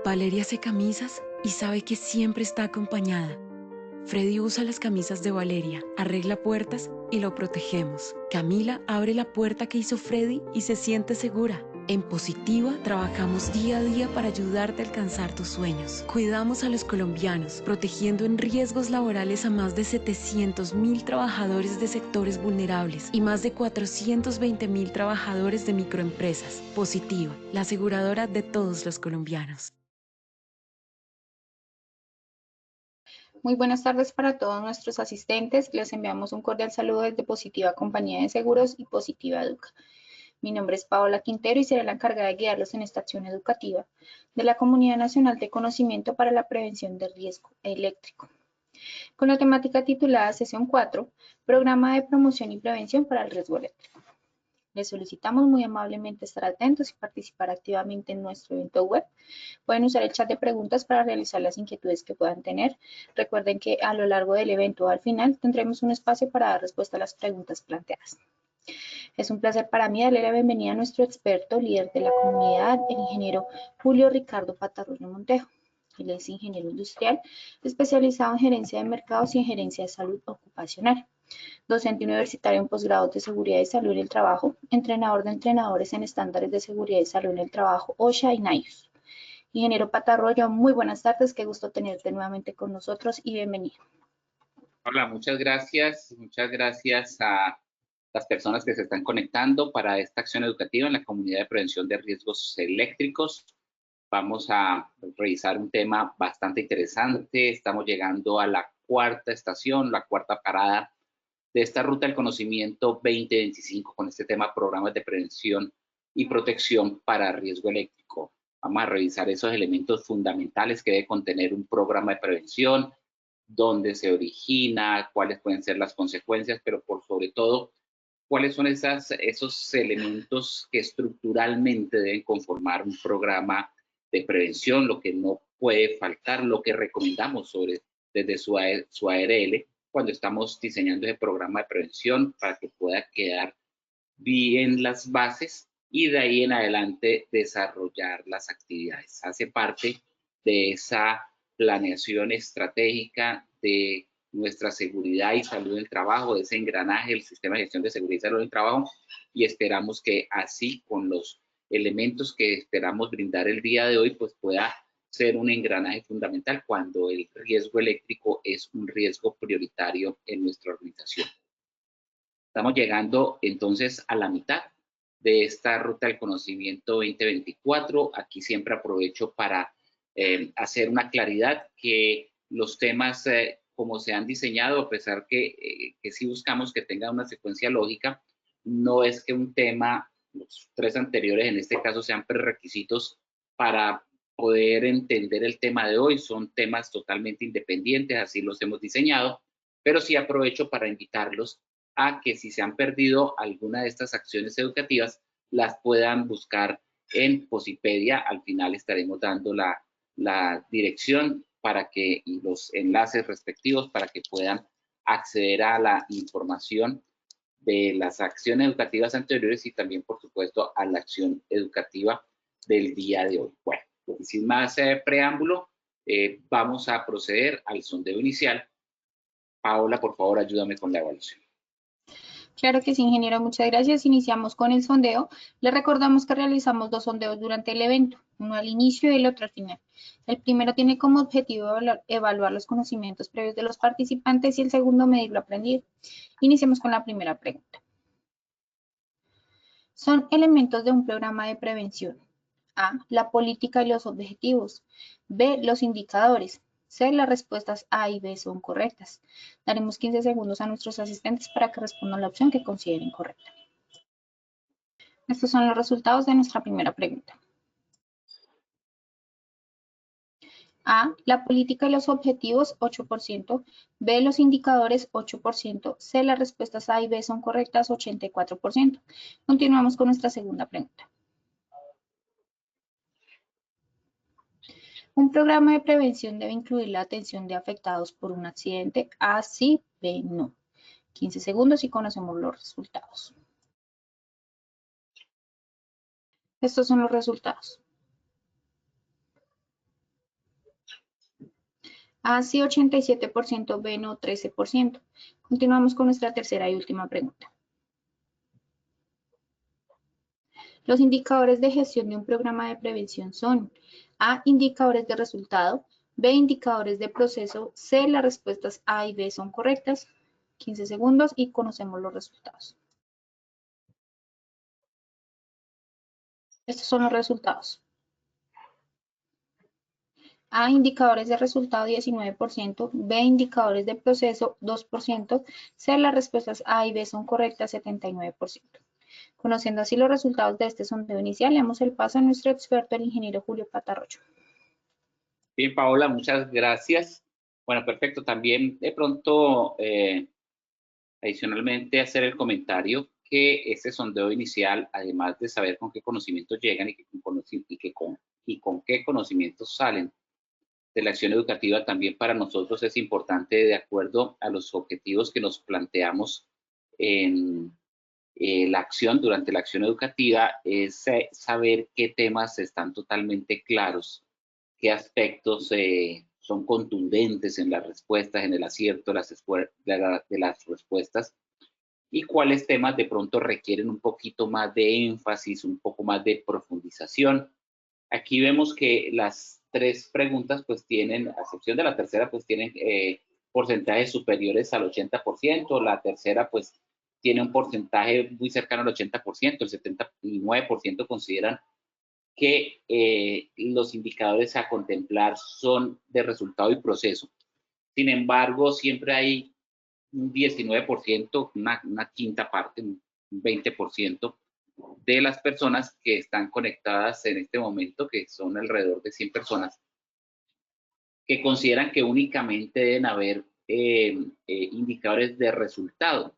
Valeria hace camisas y sabe que siempre está acompañada. Freddy usa las camisas de Valeria, arregla puertas y lo protegemos. Camila abre la puerta que hizo Freddy y se siente segura. En Positiva trabajamos día a día para ayudarte a alcanzar tus sueños. Cuidamos a los colombianos, protegiendo en riesgos laborales a más de 700.000 trabajadores de sectores vulnerables y más de 420.000 trabajadores de microempresas. Positiva, la aseguradora de todos los colombianos. Muy buenas tardes para todos nuestros asistentes. Les enviamos un cordial saludo desde Positiva Compañía de Seguros y Positiva Educa. Mi nombre es Paola Quintero y seré la encargada de guiarlos en esta acción educativa de la Comunidad Nacional de Conocimiento para la Prevención del Riesgo Eléctrico, con la temática titulada Sesión 4, Programa de Promoción y Prevención para el Riesgo Eléctrico. Les solicitamos muy amablemente estar atentos y participar activamente en nuestro evento web. Pueden usar el chat de preguntas para realizar las inquietudes que puedan tener. Recuerden que a lo largo del evento o al final tendremos un espacio para dar respuesta a las preguntas planteadas. Es un placer para mí darle la bienvenida a nuestro experto, líder de la comunidad, el ingeniero Julio Ricardo Patarroyo Montejo. Él es ingeniero industrial, especializado en gerencia de mercados y en gerencia de salud ocupacional. Docente universitario en posgrados de seguridad y salud en el trabajo, entrenador de entrenadores en estándares de seguridad y salud en el trabajo, OSHA y NIOSH. Ingeniero Patarroyo, muy buenas tardes, qué gusto tenerte nuevamente con nosotros y bienvenido. Hola, muchas gracias a las personas que se están conectando para esta acción educativa en la comunidad de prevención de riesgos eléctricos. Vamos a revisar un tema bastante interesante. Estamos llegando a la cuarta estación, la cuarta parada de esta ruta del conocimiento 2025 con este tema programas de prevención y protección para riesgo eléctrico. Vamos a revisar esos elementos fundamentales que debe contener un programa de prevención, dónde se origina, cuáles pueden ser las consecuencias, pero por sobre todo, cuáles son esos elementos que estructuralmente deben conformar un programa de prevención, lo que no puede faltar, lo que recomendamos desde su ARL cuando estamos diseñando ese programa de prevención para que pueda quedar bien las bases y de ahí en adelante desarrollar las actividades. Hace parte de esa planeación estratégica de nuestra seguridad y salud del trabajo, de ese engranaje del sistema de gestión de seguridad y salud del trabajo, y esperamos que así con los elementos que esperamos brindar el día de hoy, pues pueda ser un engranaje fundamental cuando el riesgo eléctrico es un riesgo prioritario en nuestra organización. Estamos llegando entonces a la mitad de esta ruta del conocimiento 2024. Aquí siempre aprovecho para hacer una claridad que los temas como se han diseñado, a pesar que sí buscamos que tengan una secuencia lógica, no es que un tema, los tres anteriores en este caso sean prerequisitos para poder entender el tema de hoy. Son temas totalmente independientes, así los hemos diseñado, pero sí aprovecho para invitarlos a que si se han perdido alguna de estas acciones educativas, las puedan buscar en Posipedia. Al final estaremos dando la dirección para que, y los enlaces respectivos para que puedan acceder a la información de las acciones educativas anteriores y también, por supuesto, a la acción educativa del día de hoy. Bueno, pues sin más preámbulo, vamos a proceder al sondeo inicial. Paola, por favor, ayúdame con la evaluación. Claro que sí, ingeniero, muchas gracias. Iniciamos con el sondeo. Le recordamos que realizamos dos sondeos durante el evento, uno al inicio y el otro al final. El primero tiene como objetivo evaluar los conocimientos previos de los participantes y el segundo medir lo aprendido. Iniciemos con la primera pregunta. Son elementos de un programa de prevención. A, la política y los objetivos. B, los indicadores. C, las respuestas A y B son correctas. Daremos 15 segundos a nuestros asistentes para que respondan la opción que consideren correcta. Estos son los resultados de nuestra primera pregunta. A, la política y los objetivos, 8%. B, los indicadores, 8%. C, las respuestas A y B son correctas, 84%. Continuamos con nuestra segunda pregunta. Un programa de prevención debe incluir la atención de afectados por un accidente. A, sí, B, no. 15 segundos y conocemos los resultados. Estos son los resultados. A sí 87%, B no 13%. Continuamos con nuestra tercera y última pregunta. Los indicadores de gestión de un programa de prevención son A, indicadores de resultado, B, indicadores de proceso, C, las respuestas A y B son correctas. 15 segundos y conocemos los resultados. Estos son los resultados. A, indicadores de resultado 19%, B, indicadores de proceso 2%, C, las respuestas A y B son correctas 79%. Conociendo así los resultados de este sondeo inicial, le damos el paso a nuestro experto, el ingeniero Julio Patarroyo. Bien, Paola, muchas gracias. Bueno, perfecto. También de pronto, adicionalmente, hacer el comentario que este sondeo inicial, además de saber con qué conocimientos llegan y con qué conocimientos salen de la acción educativa, también para nosotros es importante, de acuerdo a los objetivos que nos planteamos en durante la acción educativa, es saber qué temas están totalmente claros, qué aspectos son contundentes en las respuestas, en el acierto de las respuestas, y cuáles temas de pronto requieren un poquito más de énfasis, un poco más de profundización. Aquí vemos que las tres preguntas pues tienen, a excepción de la tercera, pues tienen porcentajes superiores al 80%, la tercera pues tiene un porcentaje muy cercano al 80%, el 79% consideran que los indicadores a contemplar son de resultado y proceso. Sin embargo, siempre hay un 19%, una quinta parte, un 20% de las personas que están conectadas en este momento, que son alrededor de 100 personas, que consideran que únicamente deben haber indicadores de resultado.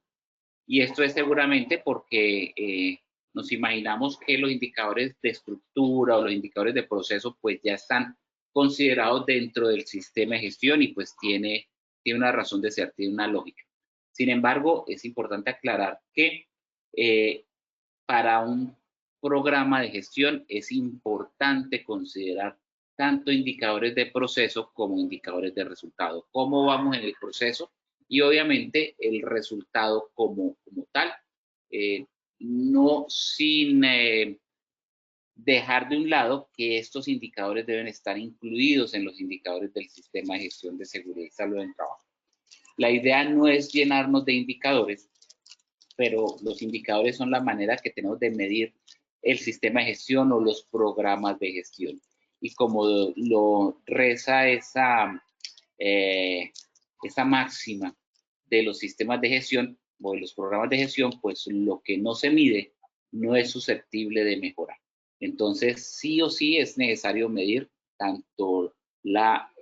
Y esto es seguramente porque nos imaginamos que los indicadores de estructura o los indicadores de proceso pues ya están considerados dentro del sistema de gestión y pues tiene una razón de ser, tiene una lógica. Sin embargo, es importante aclarar que para un programa de gestión es importante considerar tanto indicadores de proceso como indicadores de resultado. ¿Cómo vamos en el proceso? Y obviamente el resultado como tal, no sin dejar de un lado que estos indicadores deben estar incluidos en los indicadores del sistema de gestión de seguridad y salud en trabajo. La idea no es llenarnos de indicadores, pero los indicadores son la manera que tenemos de medir el sistema de gestión o los programas de gestión. Y como lo reza esa máxima de los sistemas de gestión o de los programas de gestión, pues lo que no se mide no es susceptible de mejorar. Entonces, sí o sí es necesario medir tanto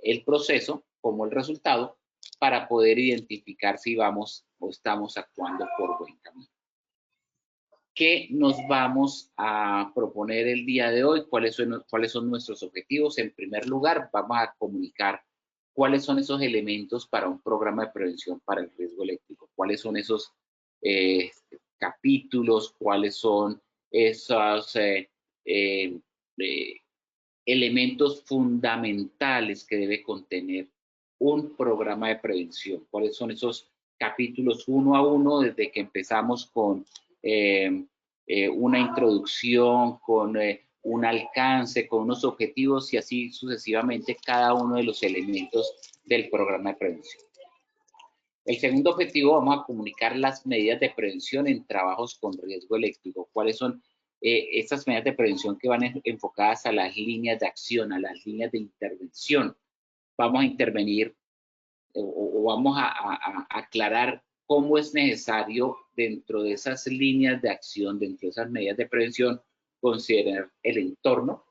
el proceso como el resultado para poder identificar si vamos o estamos actuando por buen camino. ¿Qué nos vamos a proponer el día de hoy? ¿Cuáles son nuestros objetivos? En primer lugar, vamos a comunicar cuáles son esos elementos para un programa de prevención para el riesgo eléctrico, cuáles son esos capítulos, cuáles son esos elementos fundamentales que debe contener un programa de prevención, cuáles son esos capítulos uno a uno desde que empezamos con una introducción, con un alcance, con unos objetivos y así sucesivamente cada uno de los elementos del programa de prevención. El segundo objetivo, vamos a comunicar las medidas de prevención en trabajos con riesgo eléctrico. ¿Cuáles son estas medidas de prevención que van enfocadas a las líneas de acción, a las líneas de intervención? Vamos a intervenir o vamos a aclarar cómo es necesario dentro de esas líneas de acción, dentro de esas medidas de prevención, considerar el entorno,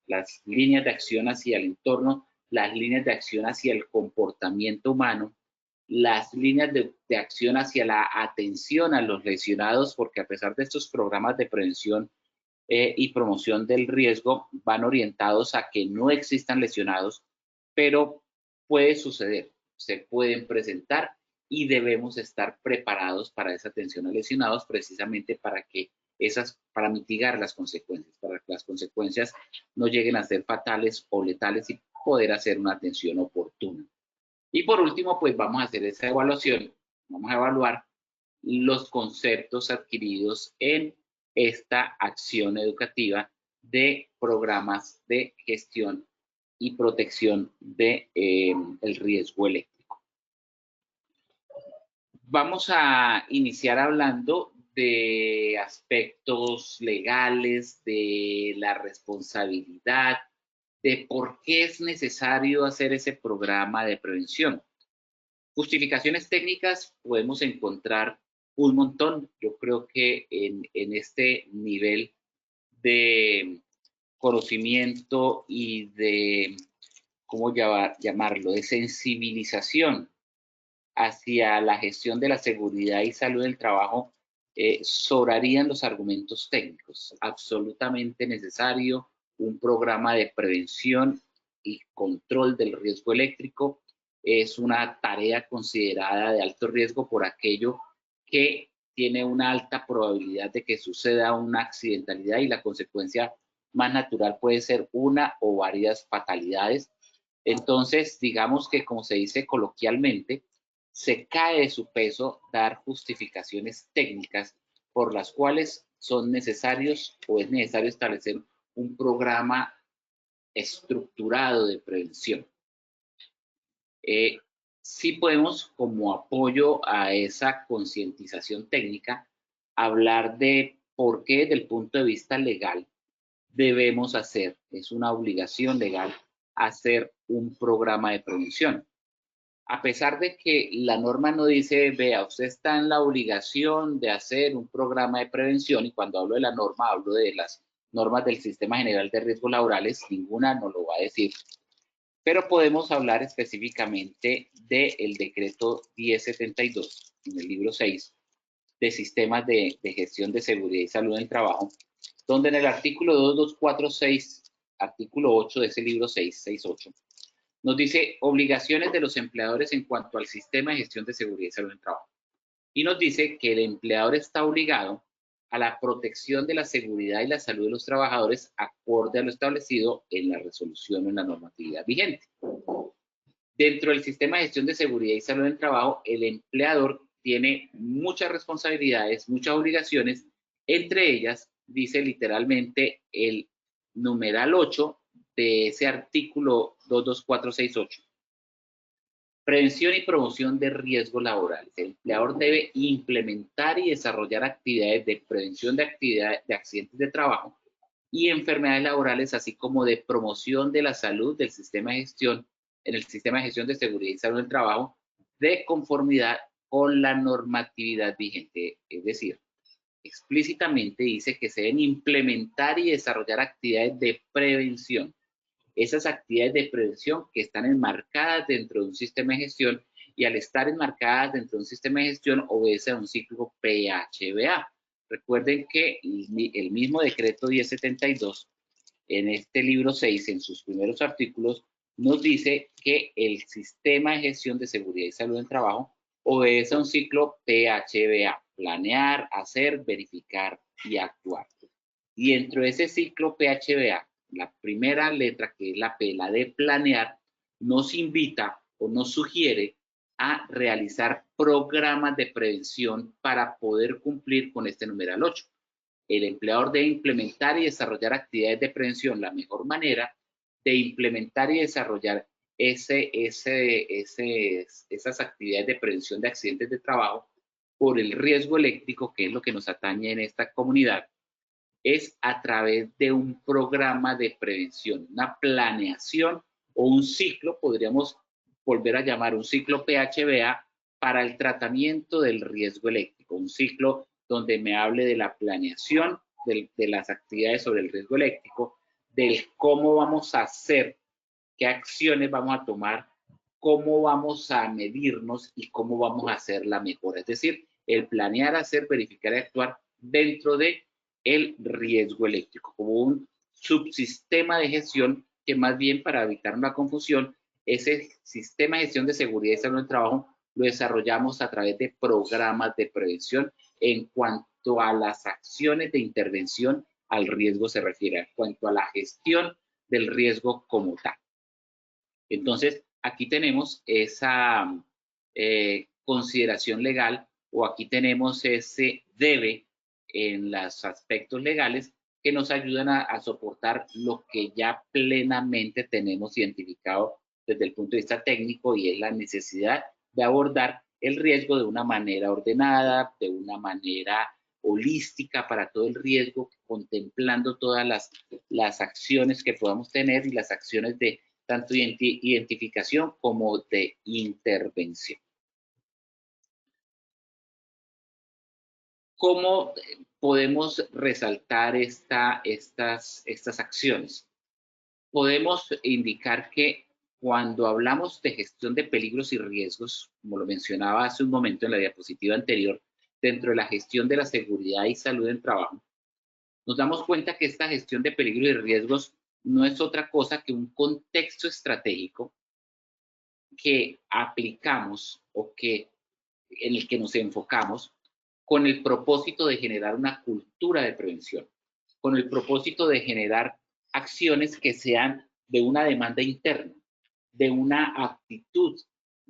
las líneas de acción hacia el entorno, las líneas de acción hacia el comportamiento humano, las líneas de acción hacia la atención a los lesionados, porque a pesar de estos programas de prevención y promoción del riesgo, van orientados a que no existan lesionados, pero puede suceder, se pueden presentar y debemos estar preparados para esa atención a lesionados precisamente para mitigar las consecuencias, para que las consecuencias no lleguen a ser fatales o letales y poder hacer una atención oportuna. Y por último, pues vamos a hacer esa evaluación, vamos a evaluar los conceptos adquiridos en esta acción educativa de programas de gestión y protección de, el riesgo eléctrico. Vamos a iniciar hablando de aspectos legales, de la responsabilidad, de por qué es necesario hacer ese programa de prevención. Justificaciones técnicas podemos encontrar un montón. Yo creo que en este nivel de conocimiento y de, ¿cómo llamarlo?, de sensibilización hacia la gestión de la seguridad y salud del trabajo, sobrarían los argumentos técnicos. Absolutamente necesario un programa de prevención y control del riesgo eléctrico. Es una tarea considerada de alto riesgo por aquello que tiene una alta probabilidad de que suceda una accidentalidad y la consecuencia más natural puede ser una o varias fatalidades. Entonces, digamos que, como se dice coloquialmente, se cae de su peso dar justificaciones técnicas por las cuales son necesarios o es necesario establecer un programa estructurado de prevención. Sí podemos, como apoyo a esa concientización técnica, hablar de por qué desde el punto de vista legal debemos hacer, es una obligación legal, hacer un programa de prevención. A pesar de que la norma no dice, vea, usted está en la obligación de hacer un programa de prevención, y cuando hablo de la norma, hablo de las normas del Sistema General de Riesgos Laborales, ninguna nos lo va a decir, pero podemos hablar específicamente del decreto 1072, en el libro 6, de sistemas de gestión de seguridad y salud en el trabajo, donde en el artículo 2246, artículo 8 de ese libro 668, nos dice obligaciones de los empleadores en cuanto al sistema de gestión de seguridad y salud en el trabajo. Y nos dice que el empleador está obligado a la protección de la seguridad y la salud de los trabajadores acorde a lo establecido en la resolución o en la normatividad vigente. Dentro del sistema de gestión de seguridad y salud en el trabajo, el empleador tiene muchas responsabilidades, muchas obligaciones, entre ellas, dice literalmente el numeral 8 de ese artículo 22468. Prevención y promoción de riesgos laborales. El empleador debe implementar y desarrollar actividades de prevención de accidentes de trabajo y enfermedades laborales, así como de promoción de la salud del sistema de gestión, en el sistema de gestión de seguridad y salud del trabajo, de conformidad con la normatividad vigente. Es decir, explícitamente dice que se deben implementar y desarrollar actividades de prevención. Esas actividades de prevención que están enmarcadas dentro de un sistema de gestión, y al estar enmarcadas dentro de un sistema de gestión obedece a un ciclo PHBA. Recuerden que el mismo decreto 1072, en este libro 6, en sus primeros artículos, nos dice que el sistema de gestión de seguridad y salud en trabajo obedece a un ciclo PHBA: planear, hacer, verificar y actuar. Y dentro de ese ciclo PHBA, la primera letra, que es la P, la de planear, nos invita o nos sugiere a realizar programas de prevención para poder cumplir con este numeral 8. El empleador debe implementar y desarrollar actividades de prevención. La mejor manera de implementar y desarrollar esas actividades de prevención de accidentes de trabajo por el riesgo eléctrico, que es lo que nos atañe en esta comunidad, es a través de un programa de prevención, una planeación o un ciclo, podríamos volver a llamar un ciclo PHBA, para el tratamiento del riesgo eléctrico. Un ciclo donde me hable de la planeación de las actividades sobre el riesgo eléctrico, del cómo vamos a hacer, qué acciones vamos a tomar, cómo vamos a medirnos y cómo vamos a hacer la mejora. Es decir, el planear, hacer, verificar y actuar dentro de el riesgo eléctrico, como un subsistema de gestión que, más bien, para evitar una confusión, ese sistema de gestión de seguridad y salud en el trabajo lo desarrollamos a través de programas de prevención en cuanto a las acciones de intervención al riesgo se refiere, en cuanto a la gestión del riesgo como tal. Entonces, aquí tenemos esa consideración legal, o aquí tenemos ese debe en los aspectos legales que nos ayudan a soportar lo que ya plenamente tenemos identificado desde el punto de vista técnico, y es la necesidad de abordar el riesgo de una manera ordenada, de una manera holística para todo el riesgo, contemplando todas las acciones que podamos tener y las acciones de tanto identificación como de intervención. ¿Cómo podemos resaltar estas acciones? Podemos indicar que cuando hablamos de gestión de peligros y riesgos, como lo mencionaba hace un momento en la diapositiva anterior, dentro de la gestión de la seguridad y salud en trabajo, nos damos cuenta que esta gestión de peligros y riesgos no es otra cosa que un contexto estratégico que aplicamos o en el que nos enfocamos con el propósito de generar una cultura de prevención, con el propósito de generar acciones que sean de una demanda interna, de una actitud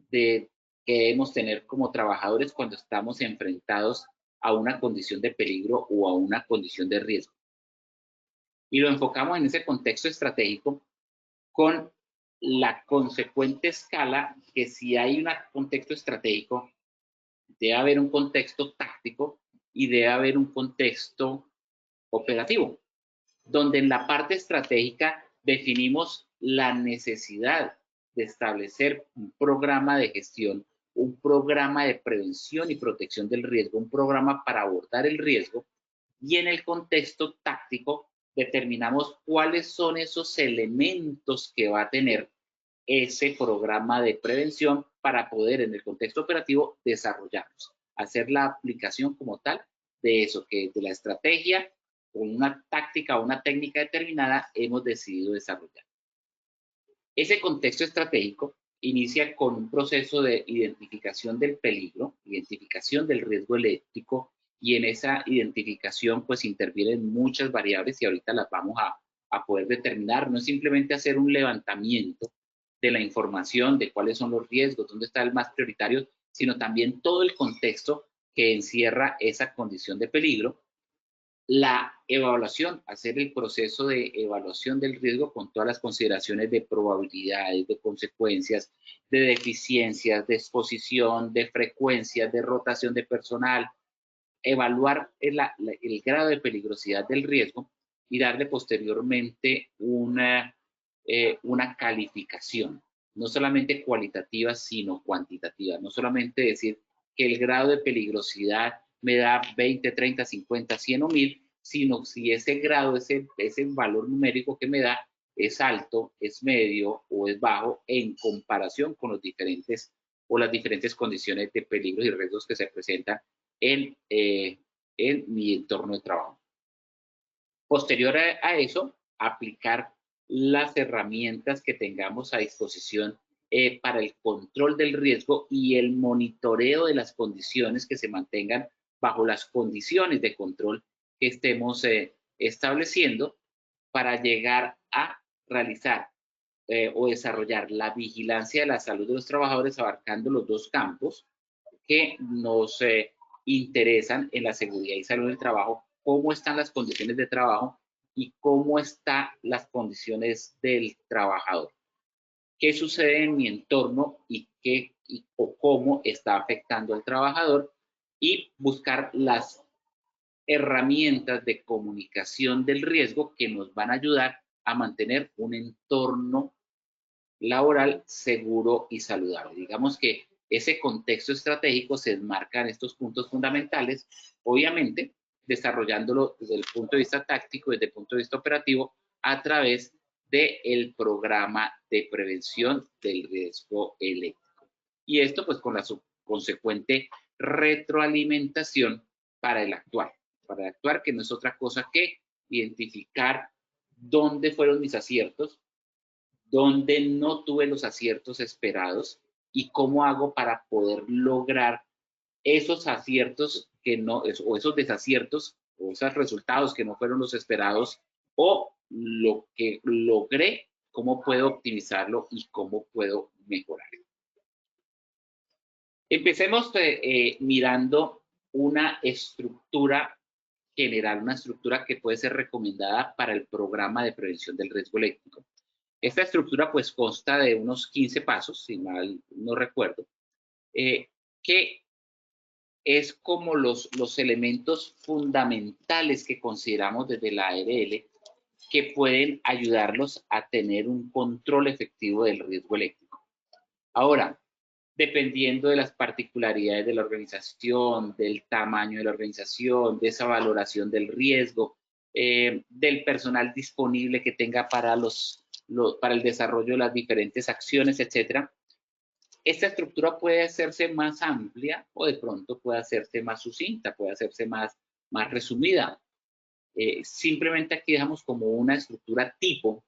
que debemos tener como trabajadores cuando estamos enfrentados a una condición de peligro o a una condición de riesgo. Y lo enfocamos en ese contexto estratégico con la consecuente escala que si hay un contexto estratégico, debe haber un contexto táctico y debe haber un contexto operativo, donde en la parte estratégica definimos la necesidad de establecer un programa de gestión, un programa de prevención y protección del riesgo, un programa para abordar el riesgo, y en el contexto táctico determinamos cuáles son esos elementos que va a tener ese programa de prevención para poder en el contexto operativo desarrollarlos, hacer la aplicación como tal de eso, que de la estrategia con una táctica o una técnica determinada hemos decidido desarrollar. Ese contexto estratégico inicia con un proceso de identificación del peligro, identificación del riesgo eléctrico, y en esa identificación pues intervienen muchas variables y ahorita las vamos a poder determinar. No es simplemente hacer un levantamiento de la información de cuáles son los riesgos, dónde está el más prioritario, sino también todo el contexto que encierra esa condición de peligro. La evaluación, hacer el proceso de evaluación del riesgo con todas las consideraciones de probabilidades, de consecuencias, de deficiencias, de exposición, de frecuencias, de rotación de personal, evaluar el grado de peligrosidad del riesgo y darle posteriormente una calificación, no solamente cualitativa, sino cuantitativa. No solamente decir que el grado de peligrosidad me da 20, 30, 50, 100 o 1000, sino si ese grado, ese valor numérico que me da es alto, es medio o es bajo en comparación con los diferentes o las diferentes condiciones de peligros y riesgos que se presentan en mi entorno de trabajo. Posterior a eso, aplicar las herramientas que tengamos a disposición para el control del riesgo y el monitoreo de las condiciones que se mantengan bajo las condiciones de control que estemos estableciendo para llegar a realizar o desarrollar la vigilancia de la salud de los trabajadores, abarcando los dos campos que nos interesan en la seguridad y salud del trabajo: cómo están las condiciones de trabajo y cómo están las condiciones del trabajador. ¿Qué sucede en mi entorno o cómo está afectando al trabajador? Y buscar las herramientas de comunicación del riesgo que nos van a ayudar a mantener un entorno laboral seguro y saludable. Digamos que ese contexto estratégico se enmarca en estos puntos fundamentales, obviamente desarrollándolo desde el punto de vista táctico, desde el punto de vista operativo, a través del programa de prevención del riesgo eléctrico. Y esto pues con la consecuente retroalimentación para el actuar que no es otra cosa que identificar dónde fueron mis aciertos, dónde no tuve los aciertos esperados y cómo hago para poder lograr esos aciertos o esos desaciertos o esos resultados que no fueron los esperados, o lo que logré, cómo puedo optimizarlo y cómo puedo mejorar. Empecemos mirando una estructura general, una estructura que puede ser recomendada para el programa de prevención del riesgo eléctrico. Esta estructura pues consta de unos 15 pasos, si mal no recuerdo, que es como los elementos fundamentales que consideramos desde la ARL que pueden ayudarlos a tener un control efectivo del riesgo eléctrico. Ahora, dependiendo de las particularidades de la organización, del tamaño de la organización, de esa valoración del riesgo, del personal disponible que tenga para el desarrollo de las diferentes acciones, etcétera, esta estructura puede hacerse más amplia o de pronto puede hacerse más sucinta, puede hacerse más resumida. Simplemente aquí dejamos como una estructura tipo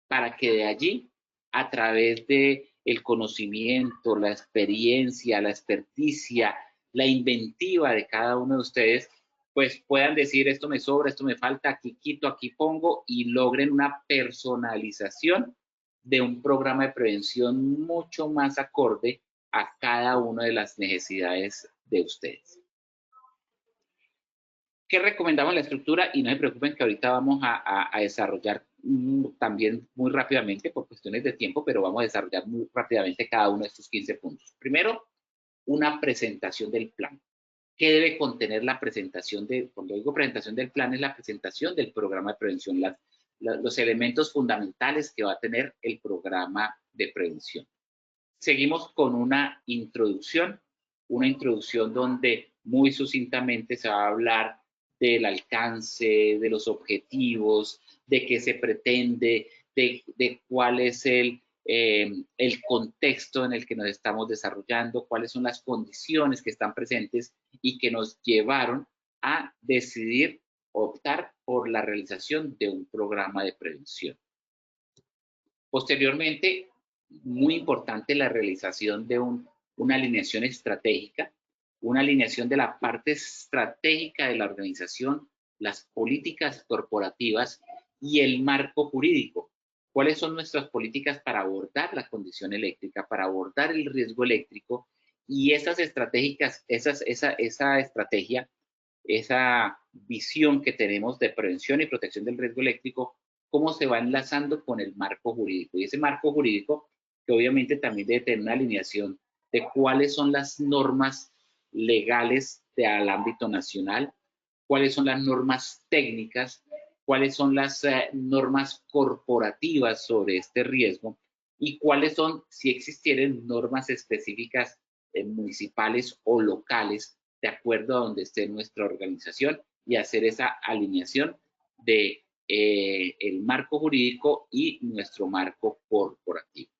para que de allí, a través de el conocimiento, la experiencia, la experticia, la inventiva de cada uno de ustedes, pues puedan decir esto me sobra, esto me falta, aquí quito, aquí pongo y logren una personalización de un programa de prevención mucho más acorde a cada una de las necesidades de ustedes. ¿Qué recomendamos en la estructura? Y no se preocupen que ahorita vamos a desarrollar también muy rápidamente por cuestiones de tiempo, pero vamos a desarrollar muy rápidamente cada uno de estos 15 puntos. Primero, una presentación del plan. ¿Qué debe contener la presentación cuando digo presentación del plan, es la presentación del programa de prevención, los elementos fundamentales que va a tener el programa de prevención? Seguimos con una introducción donde muy sucintamente se va a hablar del alcance, de los objetivos, de qué se pretende, de cuál es el contexto en el que nos estamos desarrollando, cuáles son las condiciones que están presentes y que nos llevaron a decidir optar por la realización de un programa de prevención. Posteriormente, muy importante la realización de una alineación estratégica, una alineación de la parte estratégica de la organización, las políticas corporativas y el marco jurídico. ¿Cuáles son nuestras políticas para abordar la condición eléctrica, para abordar el riesgo eléctrico? Y esas estratégicas, esa estrategia, esa visión que tenemos de prevención y protección del riesgo eléctrico, cómo se va enlazando con el marco jurídico. Y ese marco jurídico, que obviamente también debe tener una alineación de cuáles son las normas legales al ámbito nacional, cuáles son las normas técnicas, cuáles son las normas corporativas sobre este riesgo y cuáles son, si existieran, normas específicas municipales o locales de acuerdo a donde esté nuestra organización y hacer esa alineación de el marco jurídico y nuestro marco corporativo.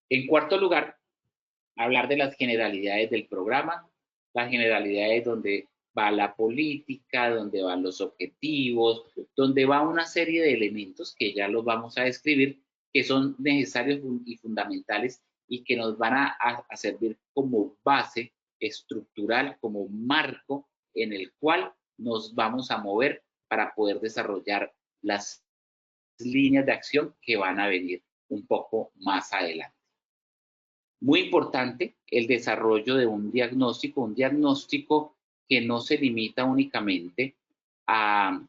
En cuarto lugar, hablar de las generalidades del programa, las generalidades donde va la política, donde van los objetivos, donde va una serie de elementos que ya los vamos a describir, que son necesarios y fundamentales y que nos van a servir como base estructural, como marco en el cual nos vamos a mover para poder desarrollar las líneas de acción que van a venir un poco más adelante. Muy importante el desarrollo de un diagnóstico que no se limita únicamente a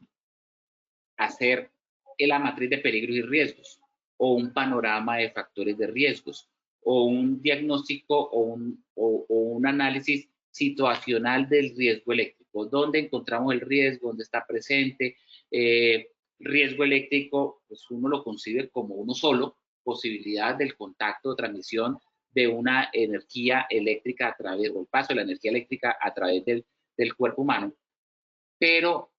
hacer la matriz de peligros y riesgos o un panorama de factores de riesgos o un diagnóstico o un análisis situacional del riesgo eléctrico, dónde encontramos el riesgo, dónde está presente. Riesgo eléctrico, pues uno lo considera como uno solo, posibilidad del contacto o transmisión de una energía eléctrica a través, o el paso de la energía eléctrica a través del cuerpo humano. Pero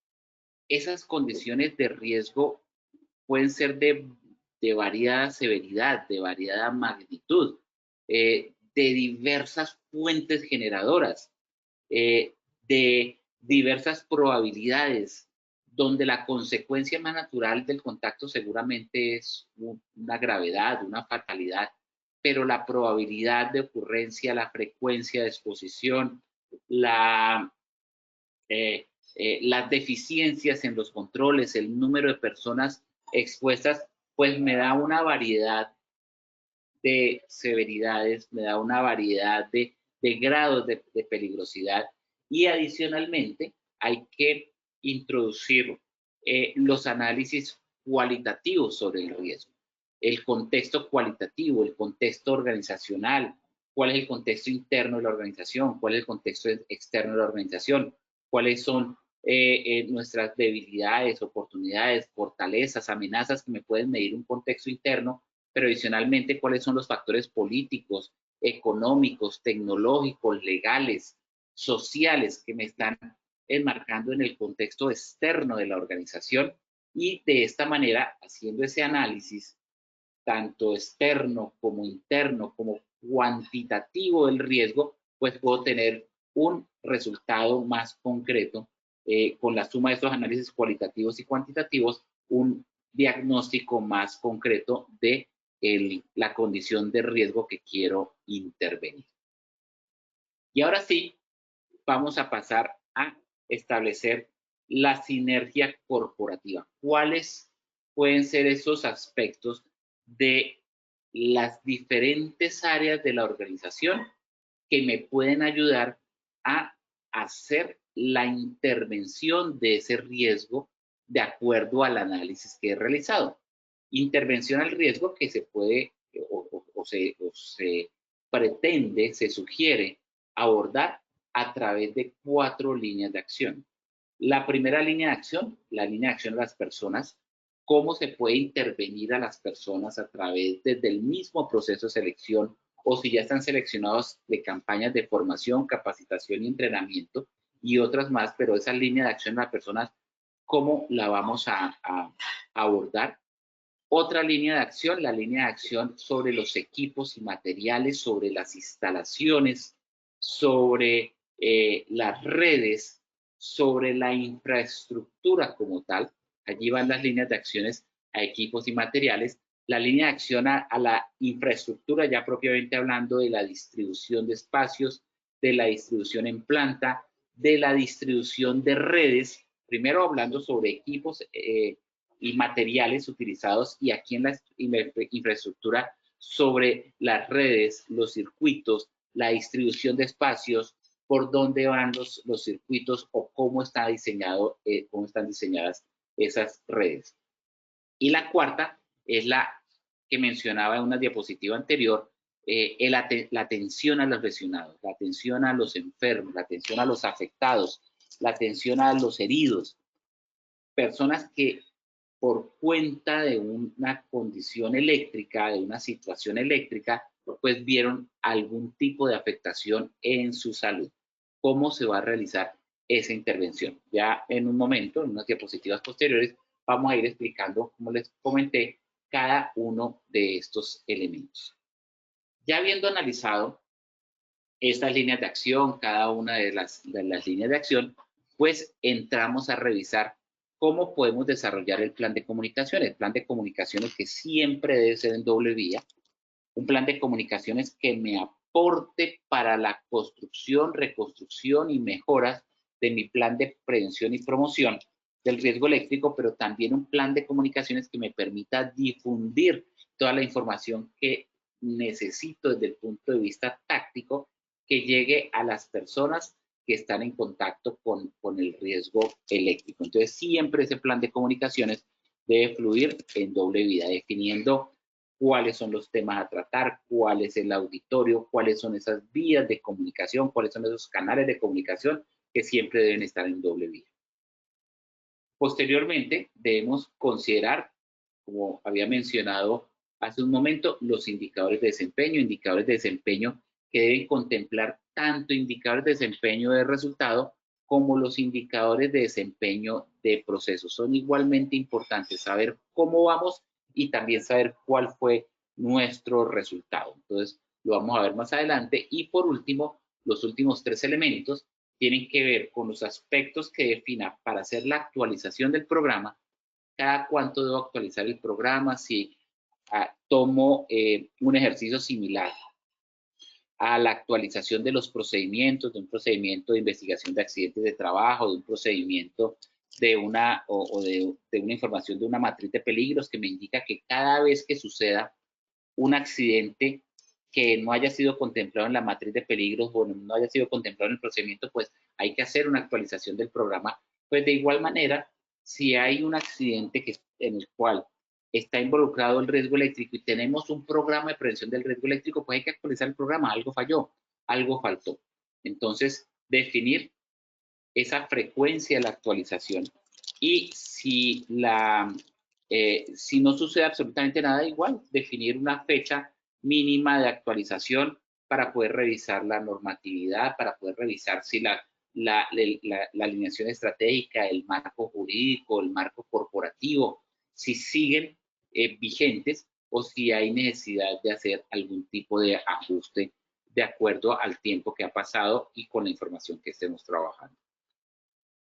esas condiciones de riesgo pueden ser de variada severidad, de variada magnitud, de diversas fuentes generadoras, de diversas probabilidades, donde la consecuencia más natural del contacto seguramente es una gravedad, una fatalidad, pero la probabilidad de ocurrencia, la frecuencia de exposición, las deficiencias en los controles, el número de personas expuestas, pues me da una variedad de severidades, me da una variedad de grados de peligrosidad, y adicionalmente hay que introducir los análisis cualitativos sobre el riesgo, el contexto cualitativo, el contexto organizacional, cuál es el contexto interno de la organización, cuál es el contexto externo de la organización, cuáles son nuestras debilidades, oportunidades, fortalezas, amenazas que me pueden medir un contexto interno, pero adicionalmente cuáles son los factores políticos, económicos, tecnológicos, legales, sociales que me están enmarcando en el contexto externo de la organización, y de esta manera, haciendo ese análisis tanto externo como interno como cuantitativo del riesgo, pues puedo tener un resultado más concreto con la suma de estos análisis cualitativos y cuantitativos, un diagnóstico más concreto de la condición de riesgo que quiero intervenir. Y ahora sí, vamos a pasar a establecer la sinergia corporativa. ¿Cuáles pueden ser esos aspectos de las diferentes áreas de la organización que me pueden ayudar a hacer la intervención de ese riesgo de acuerdo al análisis que he realizado? Intervención al riesgo que se puede o se pretende, se sugiere abordar a través de 4 líneas de acción. La primera línea de acción, la línea de acción de las personas, cómo se puede intervenir a las personas a través desde el mismo proceso de selección, o si ya están seleccionados, de campañas de formación, capacitación y entrenamiento y otras más, pero esa línea de acción de las personas, ¿cómo la vamos a abordar? Otra línea de acción, la línea de acción sobre los equipos y materiales, sobre las instalaciones, sobre las redes, sobre la infraestructura como tal. Allí van las líneas de acciones a equipos y materiales. La línea de acción a la infraestructura, ya propiamente hablando de la distribución de espacios, de la distribución en planta, de la distribución de redes. Primero hablando sobre equipos y materiales utilizados, y aquí en la infraestructura sobre las redes, los circuitos, la distribución de espacios, por dónde van los circuitos o cómo está diseñado, cómo están diseñadas esas redes. Y la cuarta es la que mencionaba en una diapositiva anterior, la atención a los lesionados, la atención a los enfermos, la atención a los afectados, la atención a los heridos, personas que por cuenta de una condición eléctrica, de una situación eléctrica, pues vieron algún tipo de afectación en su salud. ¿Cómo se va a realizar esa intervención? Ya en un momento, en unas diapositivas posteriores, vamos a ir explicando, como les comenté, cada uno de estos elementos. Ya habiendo analizado estas líneas de acción, cada una de las líneas de acción, pues entramos a revisar cómo podemos desarrollar el plan de comunicaciones. El plan de comunicaciones que siempre debe ser en doble vía. Un plan de comunicaciones que me aporte para la construcción, reconstrucción y mejoras de mi plan de prevención y promoción del riesgo eléctrico, pero también un plan de comunicaciones que me permita difundir toda la información que necesito desde el punto de vista táctico, que llegue a las personas que están en contacto con el riesgo eléctrico. Entonces, siempre ese plan de comunicaciones debe fluir en doble vía, definiendo cuáles son los temas a tratar, cuál es el auditorio, cuáles son esas vías de comunicación, cuáles son esos canales de comunicación que siempre deben estar en doble vía. Posteriormente, debemos considerar, como había mencionado hace un momento, los indicadores de desempeño que deben contemplar tanto indicadores de desempeño de resultado como los indicadores de desempeño de procesos. Son igualmente importantes saber cómo vamos y también saber cuál fue nuestro resultado. Entonces, lo vamos a ver más adelante. Y por último, los últimos 3 elementos tienen que ver con los aspectos que defina para hacer la actualización del programa, cada cuánto debo actualizar el programa, si tomo un ejercicio similar a la actualización de los procedimientos, de un procedimiento de investigación de accidentes de trabajo, de un procedimiento de una información de una matriz de peligros que me indica que cada vez que suceda un accidente que no haya sido contemplado en la matriz de peligros o no haya sido contemplado en el procedimiento, pues hay que hacer una actualización del programa. Pues de igual manera, si hay un accidente en el cual está involucrado el riesgo eléctrico y tenemos un programa de prevención del riesgo eléctrico, pues hay que actualizar el programa. Algo falló, algo faltó. Entonces, definir esa frecuencia de la actualización. Y si no sucede absolutamente nada, igual, definir una fecha mínima de actualización para poder revisar la normatividad, para poder revisar si la alineación estratégica, el marco jurídico, el marco corporativo, si siguen vigentes o si hay necesidad de hacer algún tipo de ajuste de acuerdo al tiempo que ha pasado y con la información que estemos trabajando.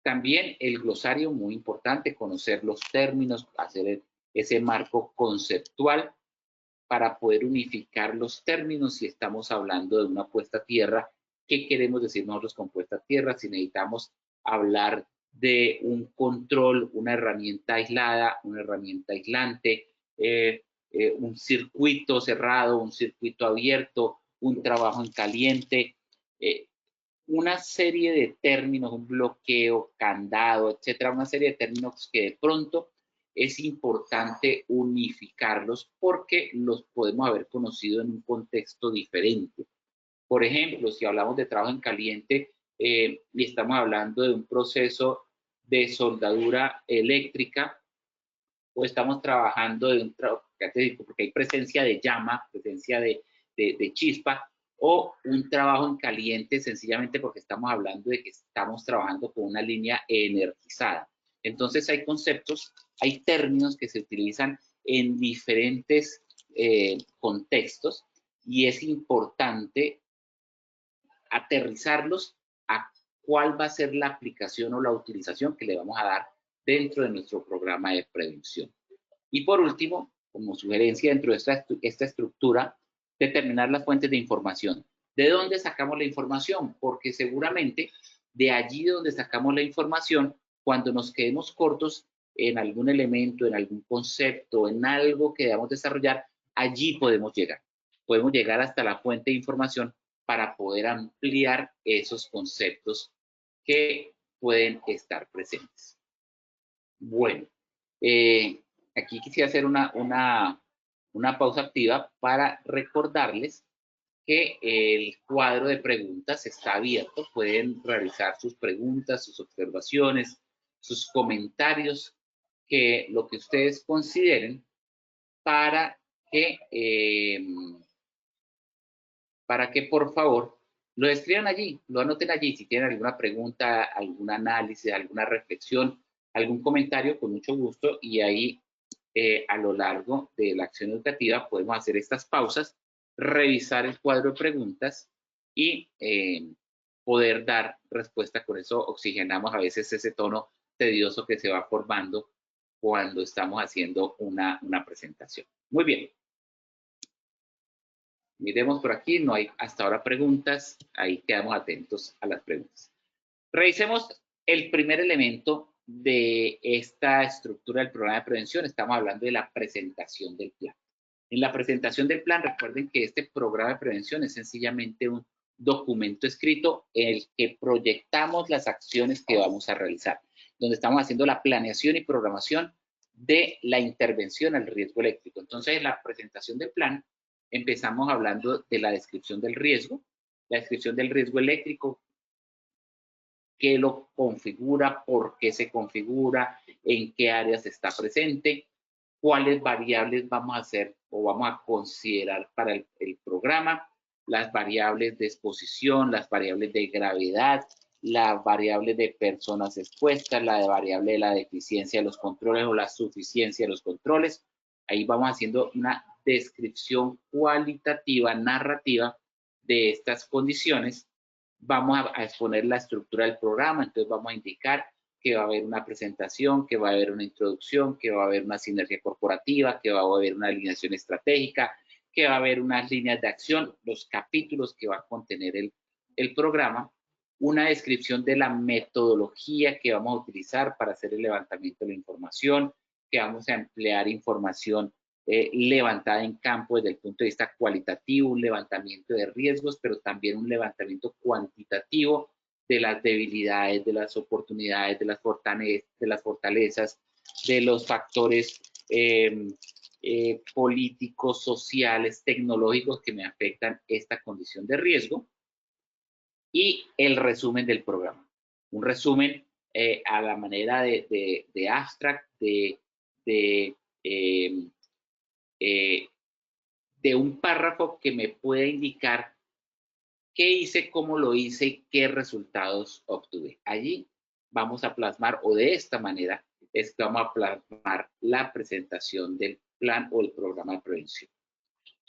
También el glosario, muy importante, conocer los términos, hacer ese marco conceptual para poder unificar los términos si estamos hablando de una puesta a tierra. ¿Qué queremos decir nosotros con puesta a tierra? Si necesitamos hablar de un control, una herramienta aislada, una herramienta aislante, un circuito cerrado, un circuito abierto, un trabajo en caliente, una serie de términos, un bloqueo, candado, etcétera, una serie de términos que de pronto es importante unificarlos porque los podemos haber conocido en un contexto diferente. Por ejemplo, si hablamos de trabajo en caliente y estamos hablando de un proceso de soldadura eléctrica o estamos trabajando de un trabajo, porque hay presencia de llama, presencia de chispa, o un trabajo en caliente sencillamente porque estamos hablando de que estamos trabajando con una línea energizada. Entonces hay conceptos, hay términos que se utilizan en diferentes contextos y es importante aterrizarlos a cuál va a ser la aplicación o la utilización que le vamos a dar dentro de nuestro programa de prevención. Y por último, como sugerencia dentro de esta estructura, determinar las fuentes de información. ¿De dónde sacamos la información? Porque seguramente de allí donde sacamos la información, cuando nos quedemos cortos en algún elemento, en algún concepto, en algo que debamos desarrollar, allí podemos llegar. Podemos llegar hasta la fuente de información para poder ampliar esos conceptos que pueden estar presentes. Bueno, aquí quisiera hacer una pausa activa para recordarles que el cuadro de preguntas está abierto. Pueden realizar sus preguntas, sus observaciones, sus comentarios, lo que ustedes consideren para que por favor lo escriban allí, lo anoten allí. Si tienen alguna pregunta, algún análisis, alguna reflexión, algún comentario, con mucho gusto. Y ahí a lo largo de la acción educativa podemos hacer estas pausas, revisar el cuadro de preguntas y poder dar respuesta. Con eso oxigenamos a veces ese tono tedioso que se va formando cuando estamos haciendo una presentación. Muy bien. Miremos por aquí, no hay hasta ahora preguntas, ahí quedamos atentos a las preguntas. Revisemos el primer elemento de esta estructura del programa de prevención. Estamos hablando de la presentación del plan. En la presentación del plan, recuerden que este programa de prevención es sencillamente un documento escrito en el que proyectamos las acciones que vamos a realizar, donde estamos haciendo la planeación y programación de la intervención al riesgo eléctrico. Entonces, en la presentación del plan, empezamos hablando de la descripción del riesgo eléctrico, qué lo configura, por qué se configura, en qué áreas está presente, cuáles variables vamos a hacer o vamos a considerar para el programa, las variables de exposición, las variables de gravedad, las variables de personas expuestas, la variable de la deficiencia de los controles o la suficiencia de los controles. Ahí vamos haciendo una descripción cualitativa, narrativa de estas condiciones. Vamos a exponer la estructura del programa, entonces vamos a indicar que va a haber una presentación, que va a haber una introducción, que va a haber una sinergia corporativa, que va a haber una alineación estratégica, que va a haber unas líneas de acción, los capítulos que va a contener el programa, una descripción de la metodología que vamos a utilizar para hacer el levantamiento de la información, que vamos a emplear información levantada en campo desde el punto de vista cualitativo, un levantamiento de riesgos, pero también un levantamiento cuantitativo de las debilidades, de las oportunidades, de las fortalezas, de los factores políticos, sociales, tecnológicos que me afectan esta condición de riesgo, y el resumen del programa. Un resumen a la manera de abstract, de un párrafo que me pueda indicar qué hice, cómo lo hice y qué resultados obtuve. Allí vamos a plasmar, o de esta manera, es que vamos a plasmar la presentación del plan o el programa de prevención.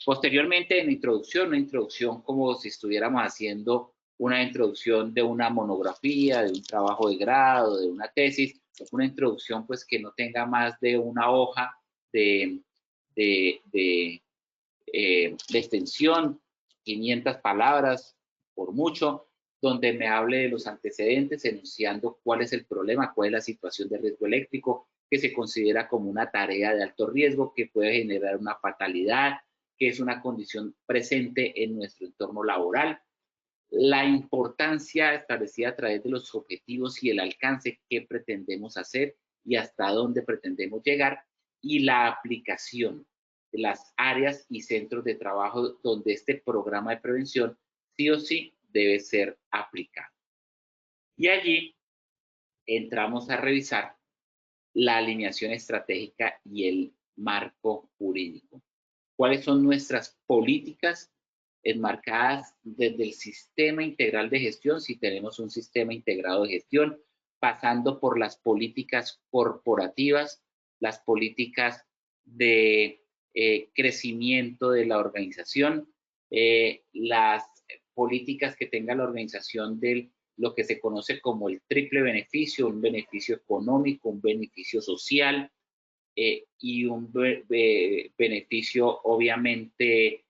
Posteriormente, en una introducción como si estuviéramos haciendo una introducción de una monografía, de un trabajo de grado, de una tesis, una introducción pues que no tenga más de una hoja de extensión, 500 palabras por mucho, donde me hable de los antecedentes, enunciando cuál es el problema, cuál es la situación de riesgo eléctrico, que se considera como una tarea de alto riesgo, que puede generar una fatalidad, que es una condición presente en nuestro entorno laboral, la importancia establecida a través de los objetivos y el alcance que pretendemos hacer y hasta dónde pretendemos llegar, y la aplicación de las áreas y centros de trabajo donde este programa de prevención sí o sí debe ser aplicado. Y allí entramos a revisar la alineación estratégica y el marco jurídico. ¿Cuáles son nuestras políticas enmarcadas desde el sistema integral de gestión, si tenemos un sistema integrado de gestión, pasando por las políticas corporativas, las políticas de crecimiento de la organización, las políticas que tenga la organización de lo que se conoce como el triple beneficio, un beneficio económico, un beneficio social, y un beneficio obviamente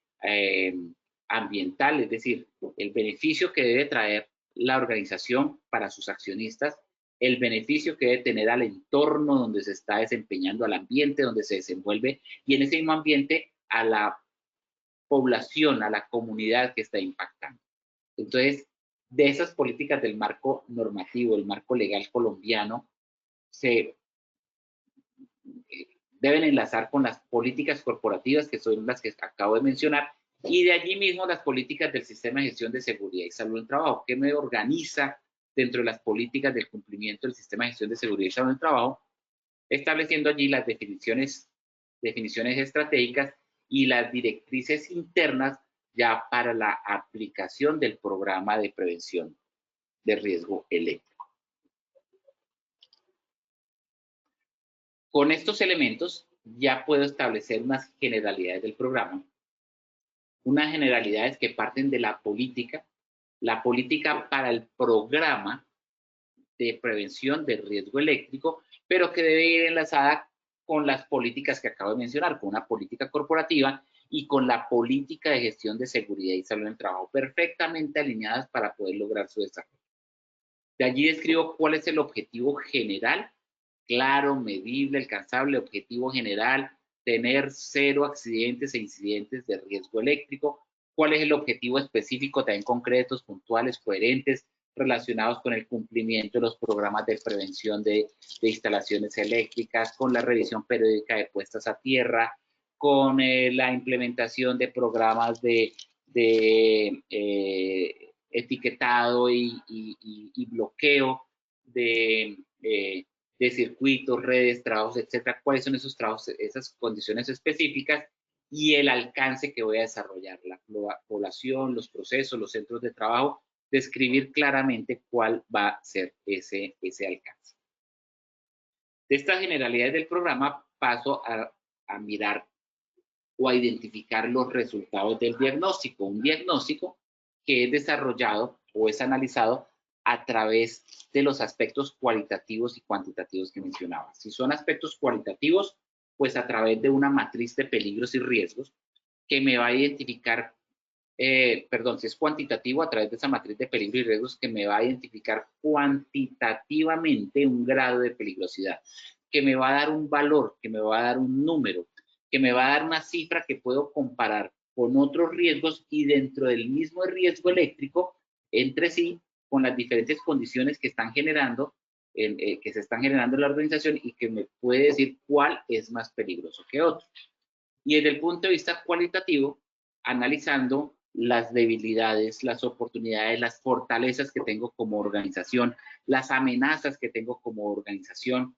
ambiental, es decir, el beneficio que debe traer la organización para sus accionistas, el beneficio que debe tener al entorno donde se está desempeñando, al ambiente donde se desenvuelve, y en ese mismo ambiente a la población, a la comunidad que está impactando. Entonces, de esas políticas del marco normativo, el marco legal colombiano, se deben enlazar con las políticas corporativas, que son las que acabo de mencionar, y de allí mismo las políticas del sistema de gestión de seguridad y salud en el trabajo, que me organiza dentro de las políticas del cumplimiento del sistema de gestión de seguridad y salud en el trabajo, estableciendo allí las definiciones estratégicas y las directrices internas ya para la aplicación del programa de prevención de riesgo eléctrico. Con estos elementos ya puedo establecer unas generalidades del programa, unas generalidades que parten de la política para el programa de prevención de riesgo eléctrico, pero que debe ir enlazada con las políticas que acabo de mencionar, con una política corporativa y con la política de gestión de seguridad y salud en el trabajo, perfectamente alineadas para poder lograr su desarrollo. De allí describo cuál es el objetivo general, claro, medible, alcanzable, objetivo general, tener 0 accidentes e incidentes de riesgo eléctrico. ¿Cuál es el objetivo específico, también concretos, puntuales, coherentes, relacionados con el cumplimiento de los programas de prevención de instalaciones eléctricas, con la revisión periódica de puestas a tierra, con la implementación de programas de etiquetado y bloqueo de circuitos, redes, trabajos, etcétera? ¿Cuáles son esos trabajos, esas condiciones específicas y el alcance que voy a desarrollar? La población, los procesos, los centros de trabajo, describir claramente cuál va a ser ese alcance. De estas generalidades del programa paso a mirar o a identificar los resultados del diagnóstico. Un diagnóstico que es desarrollado o es analizado a través de los aspectos cualitativos y cuantitativos que mencionaba. Si son aspectos cualitativos, pues a través de una matriz de peligros y riesgos que me va a identificar, si es cuantitativo, a través de esa matriz de peligros y riesgos que me va a identificar cuantitativamente un grado de peligrosidad, que me va a dar un valor, que me va a dar un número, que me va a dar una cifra que puedo comparar con otros riesgos y dentro del mismo riesgo eléctrico, entre sí, con las diferentes condiciones que están generando, que se están generando en la organización y que me puede decir cuál es más peligroso que otro. Y desde el punto de vista cualitativo, analizando las debilidades, las oportunidades, las fortalezas que tengo como organización, las amenazas que tengo como organización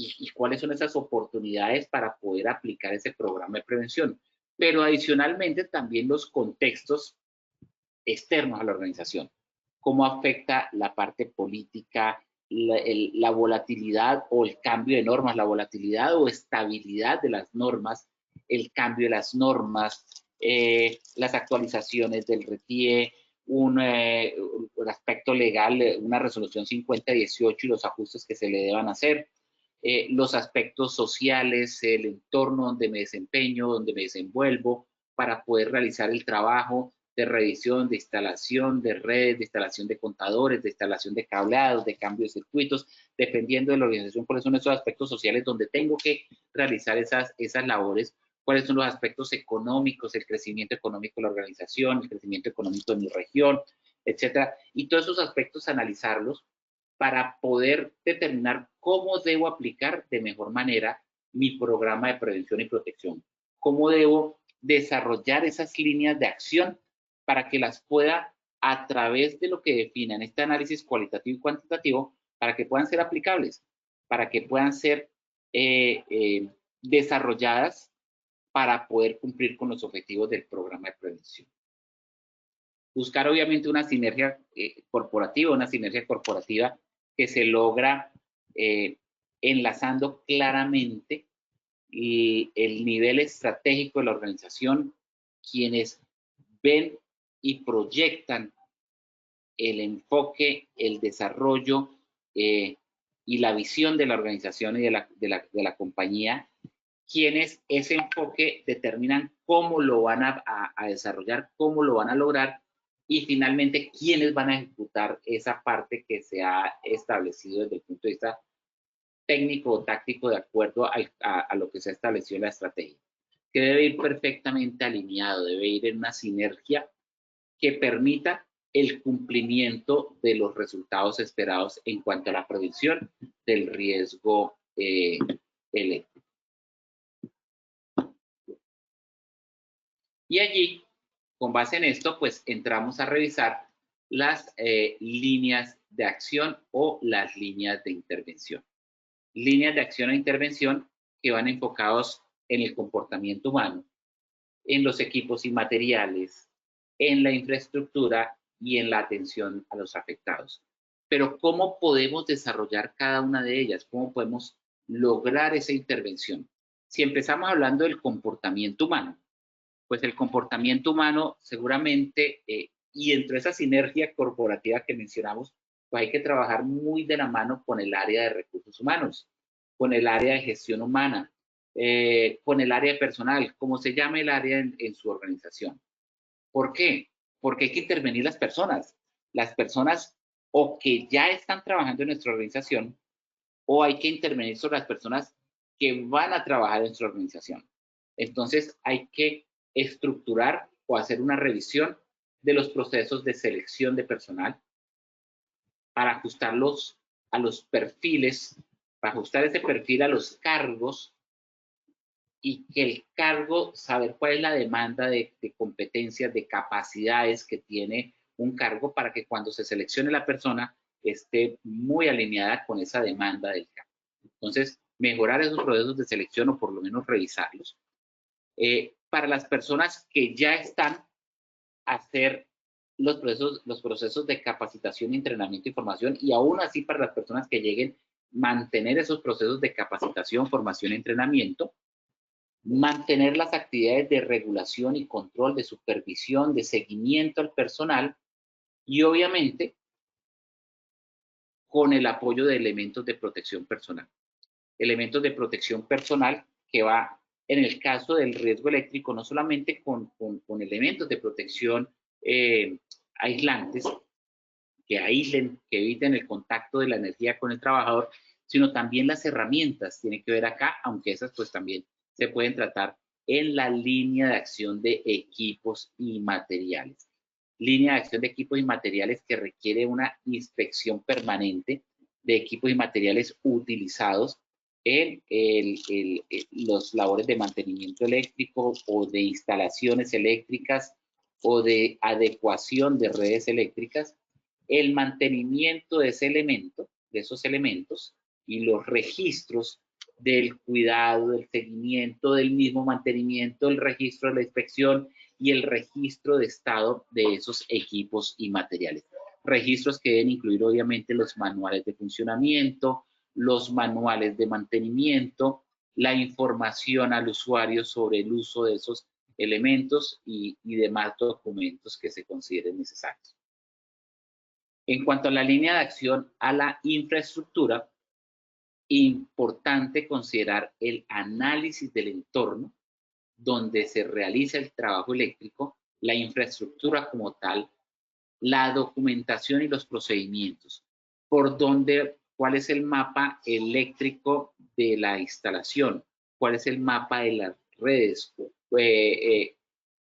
y cuáles son esas oportunidades para poder aplicar ese programa de prevención. Pero adicionalmente también los contextos externos a la organización. Cómo afecta la parte política, la volatilidad o el cambio de normas, la volatilidad o estabilidad de las normas, el cambio de las normas, las actualizaciones del RETIE, un aspecto legal, una resolución 5018 y los ajustes que se le deban hacer, los aspectos sociales, el entorno donde me desempeño, donde me desenvuelvo para poder realizar el trabajo de revisión, de instalación de redes, de instalación de contadores, de instalación de cableados, de cambio de circuitos, dependiendo de la organización, cuáles son esos aspectos sociales donde tengo que realizar esas labores, cuáles son los aspectos económicos, el crecimiento económico de la organización, el crecimiento económico de mi región, etcétera. Y todos esos aspectos analizarlos para poder determinar cómo debo aplicar de mejor manera mi programa de prevención y protección, cómo debo desarrollar esas líneas de acción para que las pueda, a través de lo que definan este análisis cualitativo y cuantitativo, para que puedan ser aplicables, para que puedan ser desarrolladas para poder cumplir con los objetivos del programa de prevención. Buscar obviamente una sinergia corporativa que se logra enlazando claramente el nivel estratégico de la organización, quienes ven y proyectan el enfoque, el desarrollo y la visión de la organización y de la compañía, quienes ese enfoque determinan cómo lo van a desarrollar, cómo lo van a lograr y finalmente quiénes van a ejecutar esa parte que se ha establecido desde el punto de vista técnico o táctico de acuerdo a lo que se ha establecido en la estrategia, que debe ir perfectamente alineado, debe ir en una sinergia que permita el cumplimiento de los resultados esperados en cuanto a la prevención del riesgo eléctrico. Y allí, con base en esto, pues entramos a revisar las líneas de acción o las líneas de intervención. Líneas de acción e intervención que van enfocados en el comportamiento humano, en los equipos y materiales, en la infraestructura y en la atención a los afectados. Pero ¿cómo podemos desarrollar cada una de ellas? ¿Cómo podemos lograr esa intervención? Si empezamos hablando del comportamiento humano, pues el comportamiento humano seguramente, y entre esa sinergia corporativa que mencionamos, pues hay que trabajar muy de la mano con el área de recursos humanos, con el área de gestión humana, con el área personal, como se llame el área en su organización. ¿Por qué? Porque hay que intervenir las personas o que ya están trabajando en nuestra organización, o hay que intervenir sobre las personas que van a trabajar en nuestra organización. Entonces hay que estructurar o hacer una revisión de los procesos de selección de personal para ajustarlos a los perfiles, para ajustar ese perfil a los cargos y que el cargo, saber cuál es la demanda de competencias, de capacidades que tiene un cargo para que cuando se seleccione la persona esté muy alineada con esa demanda del cargo. Entonces, mejorar esos procesos de selección o por lo menos revisarlos. Para las personas que ya están, hacer los procesos de capacitación, entrenamiento y formación, y aún así para las personas que lleguen, mantener esos procesos de capacitación, formación y entrenamiento, mantener las actividades de regulación y control, de supervisión, de seguimiento al personal y obviamente con el apoyo de elementos de protección personal. Elementos de protección personal que va, en el caso del riesgo eléctrico, no solamente con elementos de protección aislantes, que aíslen, que eviten el contacto de la energía con el trabajador, sino también las herramientas tienen que ver acá, aunque esas pues también se pueden tratar en la línea de acción de equipos y materiales. Línea de acción de equipos y materiales que requiere una inspección permanente de equipos y materiales utilizados en los labores de mantenimiento eléctrico o de instalaciones eléctricas o de adecuación de redes eléctricas, el mantenimiento de ese elemento, de esos elementos, y los registros del cuidado, del seguimiento, del mismo mantenimiento, el registro de la inspección y el registro de estado de esos equipos y materiales. Registros que deben incluir obviamente los manuales de funcionamiento, los manuales de mantenimiento, la información al usuario sobre el uso de esos elementos y demás documentos que se consideren necesarios. En cuanto a la línea de acción a la infraestructura, importante considerar el análisis del entorno donde se realiza el trabajo eléctrico, la infraestructura como tal, la documentación y los procedimientos, cuál es el mapa eléctrico de la instalación, cuál es el mapa de las redes,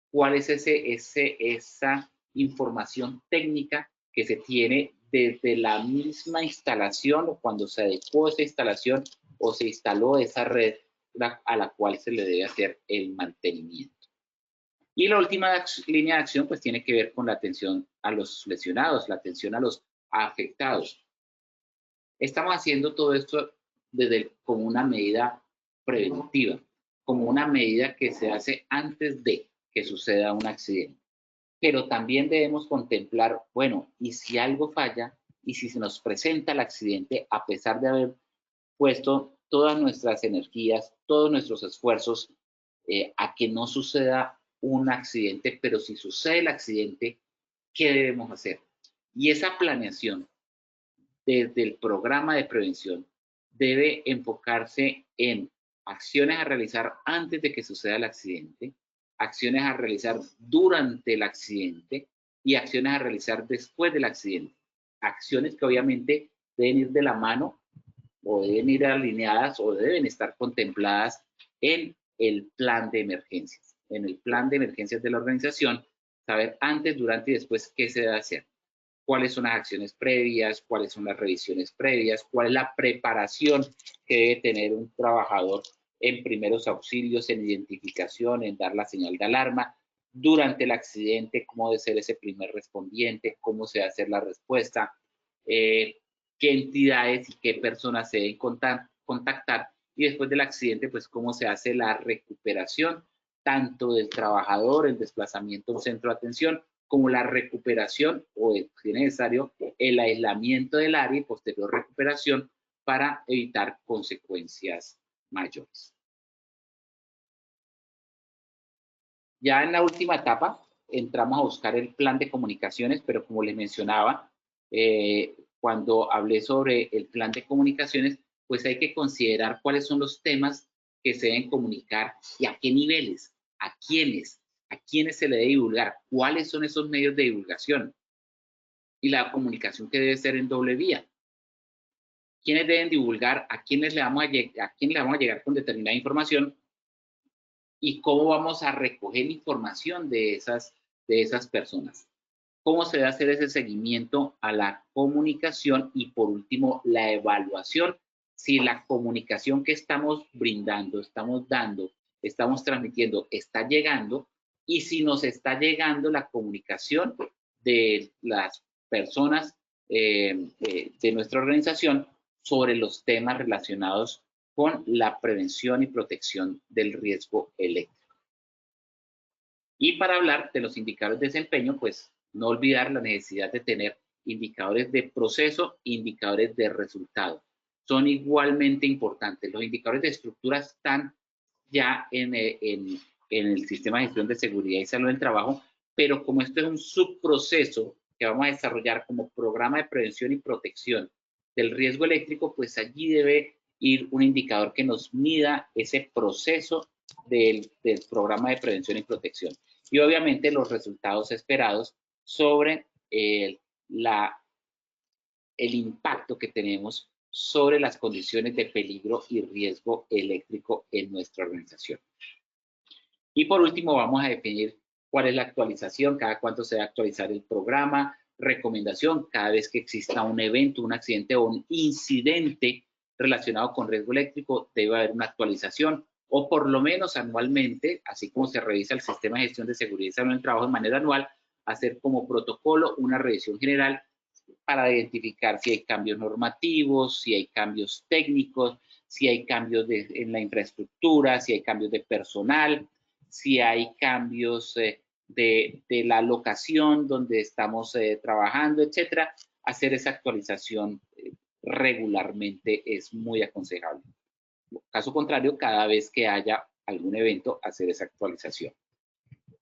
cuál es esa información técnica que se tiene desde la misma instalación o cuando se adecuó esa instalación o se instaló esa red a la cual se le debe hacer el mantenimiento. Y la última línea de acción pues tiene que ver con la atención a los lesionados, la atención a los afectados. Estamos haciendo todo esto como una medida preventiva, como una medida que se hace antes de que suceda un accidente. Pero también debemos contemplar, bueno, y si algo falla, y si se nos presenta el accidente, a pesar de haber puesto todas nuestras energías, todos nuestros esfuerzos a que no suceda un accidente, pero si sucede el accidente, ¿qué debemos hacer? Y esa planeación desde el programa de prevención debe enfocarse en acciones a realizar antes de que suceda el accidente, acciones a realizar durante el accidente y acciones a realizar después del accidente. Acciones que obviamente deben ir de la mano o deben ir alineadas o deben estar contempladas en el plan de emergencias. En el plan de emergencias de la organización, saber antes, durante y después qué se debe hacer. Cuáles son las acciones previas, cuáles son las revisiones previas, cuál es la preparación que debe tener un trabajador en primeros auxilios, en identificación, en dar la señal de alarma, durante el accidente, cómo debe ser ese primer respondiente, cómo se va a hacer la respuesta, qué entidades y qué personas se deben contactar y después del accidente, pues cómo se hace la recuperación tanto del trabajador, el desplazamiento a un centro de atención, como la recuperación o, si es necesario, el aislamiento del área y posterior recuperación para evitar consecuencias mayores. Ya en la última etapa entramos a buscar el plan de comunicaciones, pero como les mencionaba, cuando hablé sobre el plan de comunicaciones, pues hay que considerar cuáles son los temas que se deben comunicar y a qué niveles, a quiénes se le debe divulgar, cuáles son esos medios de divulgación y la comunicación que debe ser en doble vía. ¿Quiénes deben divulgar? ¿A quiénes le vamos a llegar con determinada información? ¿Y cómo vamos a recoger información de esas personas? ¿Cómo se debe hacer ese seguimiento a la comunicación? Y por último, la evaluación. Si la comunicación que estamos brindando, estamos dando, estamos transmitiendo, está llegando, y si nos está llegando la comunicación de las personas de nuestra organización sobre los temas relacionados con la prevención y protección del riesgo eléctrico. Y para hablar de los indicadores de desempeño, pues no olvidar la necesidad de tener indicadores de proceso e indicadores de resultado. Son igualmente importantes. Los indicadores de estructura están ya en el sistema de gestión de seguridad y salud del trabajo, pero como esto es un subproceso que vamos a desarrollar como programa de prevención y protección del riesgo eléctrico, pues allí debe ir un indicador que nos mida ese proceso del programa de prevención y protección. Y obviamente los resultados esperados sobre el impacto que tenemos sobre las condiciones de peligro y riesgo eléctrico en nuestra organización. Y por último, vamos a definir cuál es la actualización, cada cuánto se debe actualizar el programa, recomendación, cada vez que exista un evento, un accidente o un incidente relacionado con riesgo eléctrico, debe haber una actualización, o por lo menos anualmente, así como se revisa el sistema de gestión de seguridad y salud en el trabajo de manera anual, hacer como protocolo una revisión general para identificar si hay cambios normativos, si hay cambios técnicos, si hay cambios en la infraestructura, si hay cambios de personal, si hay cambios de la locación donde estamos trabajando, etcétera. Hacer esa actualización regularmente es muy aconsejable. Caso contrario, cada vez que haya algún evento, hacer esa actualización.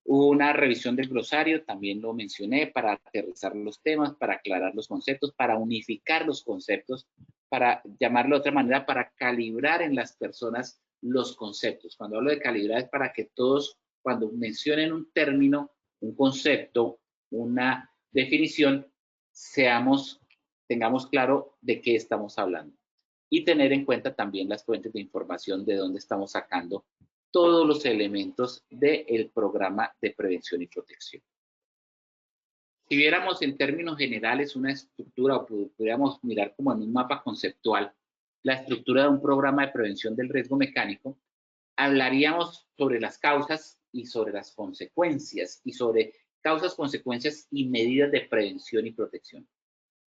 Una revisión del glosario, también lo mencioné, para aterrizar los temas, para aclarar los conceptos, para unificar los conceptos, para llamarlo de otra manera, para calibrar en las personas los conceptos. Cuando hablo de calibrar es para que todos, cuando mencionen un término, un concepto, una definición, tengamos claro de qué estamos hablando. Y tener en cuenta también las fuentes de información de dónde estamos sacando todos los elementos del programa de prevención y protección. Si viéramos en términos generales una estructura, o pudiéramos mirar como en un mapa conceptual, la estructura de un programa de prevención del riesgo mecánico, hablaríamos sobre las causas y sobre las consecuencias, y sobre causas, consecuencias y medidas de prevención y protección.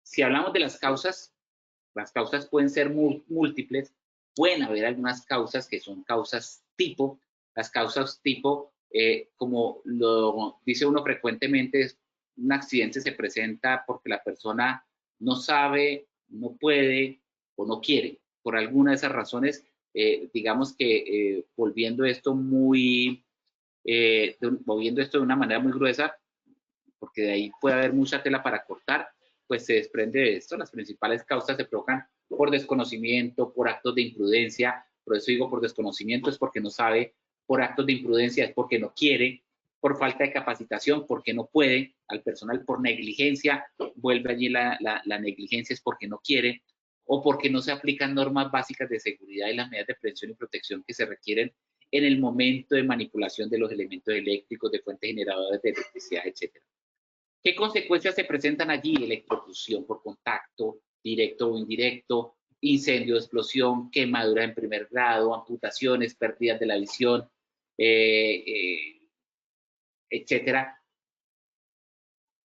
Si hablamos de las causas pueden ser múltiples, pueden haber algunas causas que son causas tipo. Las causas tipo, como lo dice uno frecuentemente, un accidente se presenta porque la persona no sabe, no puede o no quiere. Por alguna de esas razones, digamos que volviendo esto de una manera muy gruesa, porque de ahí puede haber mucha tela para cortar, pues se desprende de esto. Las principales causas se provocan por desconocimiento, por actos de imprudencia. Por eso digo por desconocimiento, es porque no sabe; por actos de imprudencia es porque no quiere; por falta de capacitación, porque no puede; al personal por negligencia, vuelve allí la negligencia, es porque no quiere; o porque no se aplican normas básicas de seguridad y las medidas de prevención y protección que se requieren en el momento de manipulación de los elementos eléctricos, de fuentes generadoras de electricidad, etcétera. ¿Qué consecuencias se presentan allí? Electrocución por contacto, directo o indirecto, incendio, explosión, quemadura en primer grado, amputaciones, pérdidas de la visión, etcétera.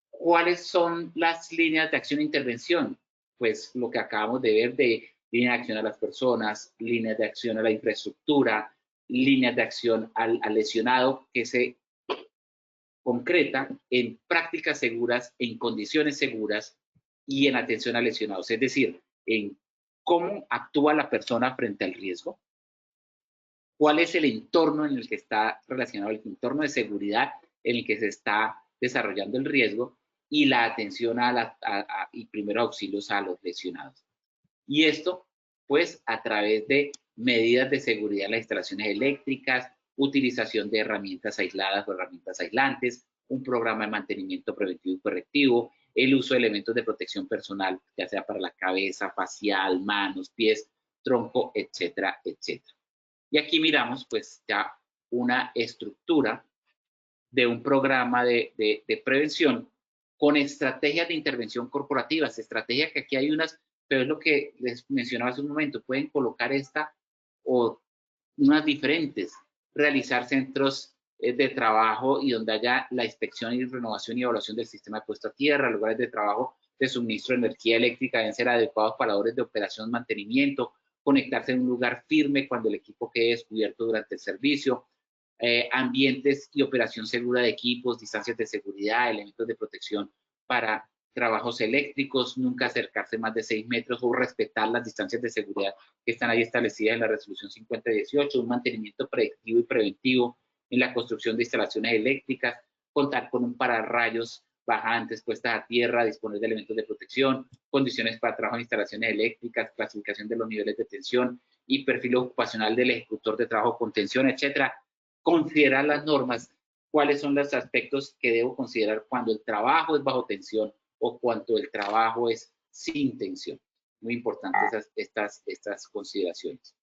¿Cuáles son las líneas de acción e intervención? Pues lo que acabamos de ver de líneas de acción a las personas, líneas de acción a la infraestructura, líneas de acción al lesionado, que se concreta en prácticas seguras, en condiciones seguras y en atención a lesionados. Es decir, en cómo actúa la persona frente al riesgo, cuál es el entorno en el que está relacionado, el entorno de seguridad en el que se está desarrollando el riesgo, y la atención y primeros auxilios a los lesionados. Y esto, pues, a través de medidas de seguridad en las instalaciones eléctricas, utilización de herramientas aisladas o herramientas aislantes, un programa de mantenimiento preventivo y correctivo, el uso de elementos de protección personal, ya sea para la cabeza, facial, manos, pies, tronco, etcétera, etcétera. Y aquí miramos, pues, ya una estructura de un programa de prevención con estrategias de intervención corporativas, estrategias que aquí hay unas, pero es lo que les mencionaba hace un momento, pueden colocar esta o unas diferentes, realizar centros de trabajo y donde haya la inspección y renovación y evaluación del sistema de puesta a tierra, lugares de trabajo de suministro de energía eléctrica deben ser adecuados para labores de operación, mantenimiento, conectarse en un lugar firme cuando el equipo quede descubierto durante el servicio, ambientes y operación segura de equipos, distancias de seguridad, elementos de protección para trabajos eléctricos, nunca acercarse más de 6 metros o respetar las distancias de seguridad que están ahí establecidas en la resolución 5018, un mantenimiento predictivo y preventivo en la construcción de instalaciones eléctricas, contar con un pararrayos bajantes, puestas a tierra, disponer de elementos de protección, condiciones para trabajo en instalaciones eléctricas, clasificación de los niveles de tensión y perfil ocupacional del ejecutor de trabajo con tensión, etcétera. Considerar las normas, cuáles son los aspectos que debo considerar cuando el trabajo es bajo tensión o cuando el trabajo es sin tensión. Muy importantes estas consideraciones.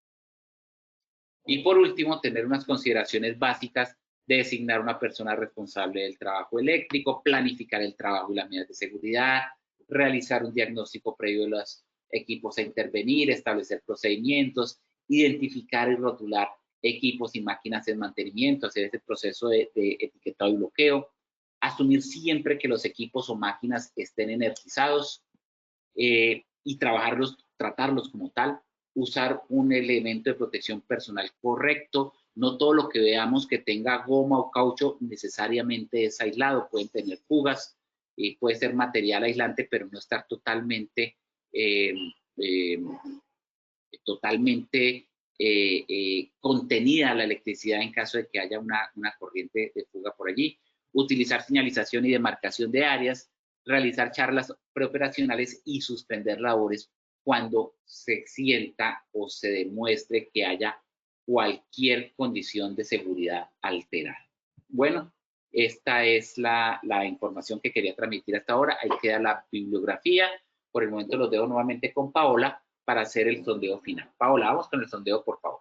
Y por último, tener unas consideraciones básicas designar una persona responsable del trabajo eléctrico, planificar el trabajo y las medidas de seguridad, realizar un diagnóstico previo de los equipos a intervenir, establecer procedimientos, identificar y rotular equipos y máquinas en mantenimiento, hacer este proceso de etiquetado y bloqueo, asumir siempre que los equipos o máquinas estén energizados y tratarlos como tal, usar un elemento de protección personal correcto. No todo lo que veamos que tenga goma o caucho necesariamente es aislado, pueden tener fugas, puede ser material aislante, pero no estar totalmente contenida la electricidad en caso de que haya una corriente de fuga por allí. Utilizar señalización y demarcación de áreas, realizar charlas preoperacionales y suspender labores cuando se sienta o se demuestre que haya cualquier condición de seguridad alterada. Bueno, esta es la información que quería transmitir hasta ahora. Ahí queda la bibliografía. Por el momento los dejo nuevamente con Paola para hacer el sondeo final. Paola, vamos con el sondeo, por favor.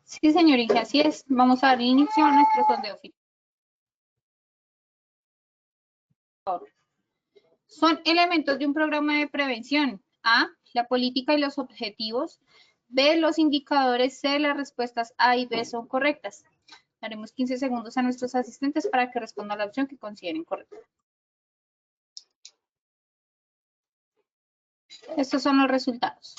Sí, señorita, así es. Vamos a dar inicio a nuestro sondeo final. Son elementos de un programa de prevención. A, la política y los objetivos. B, los indicadores. C, las respuestas A y B son correctas. Daremos 15 segundos a nuestros asistentes para que respondan la opción que consideren correcta. Estos son los resultados.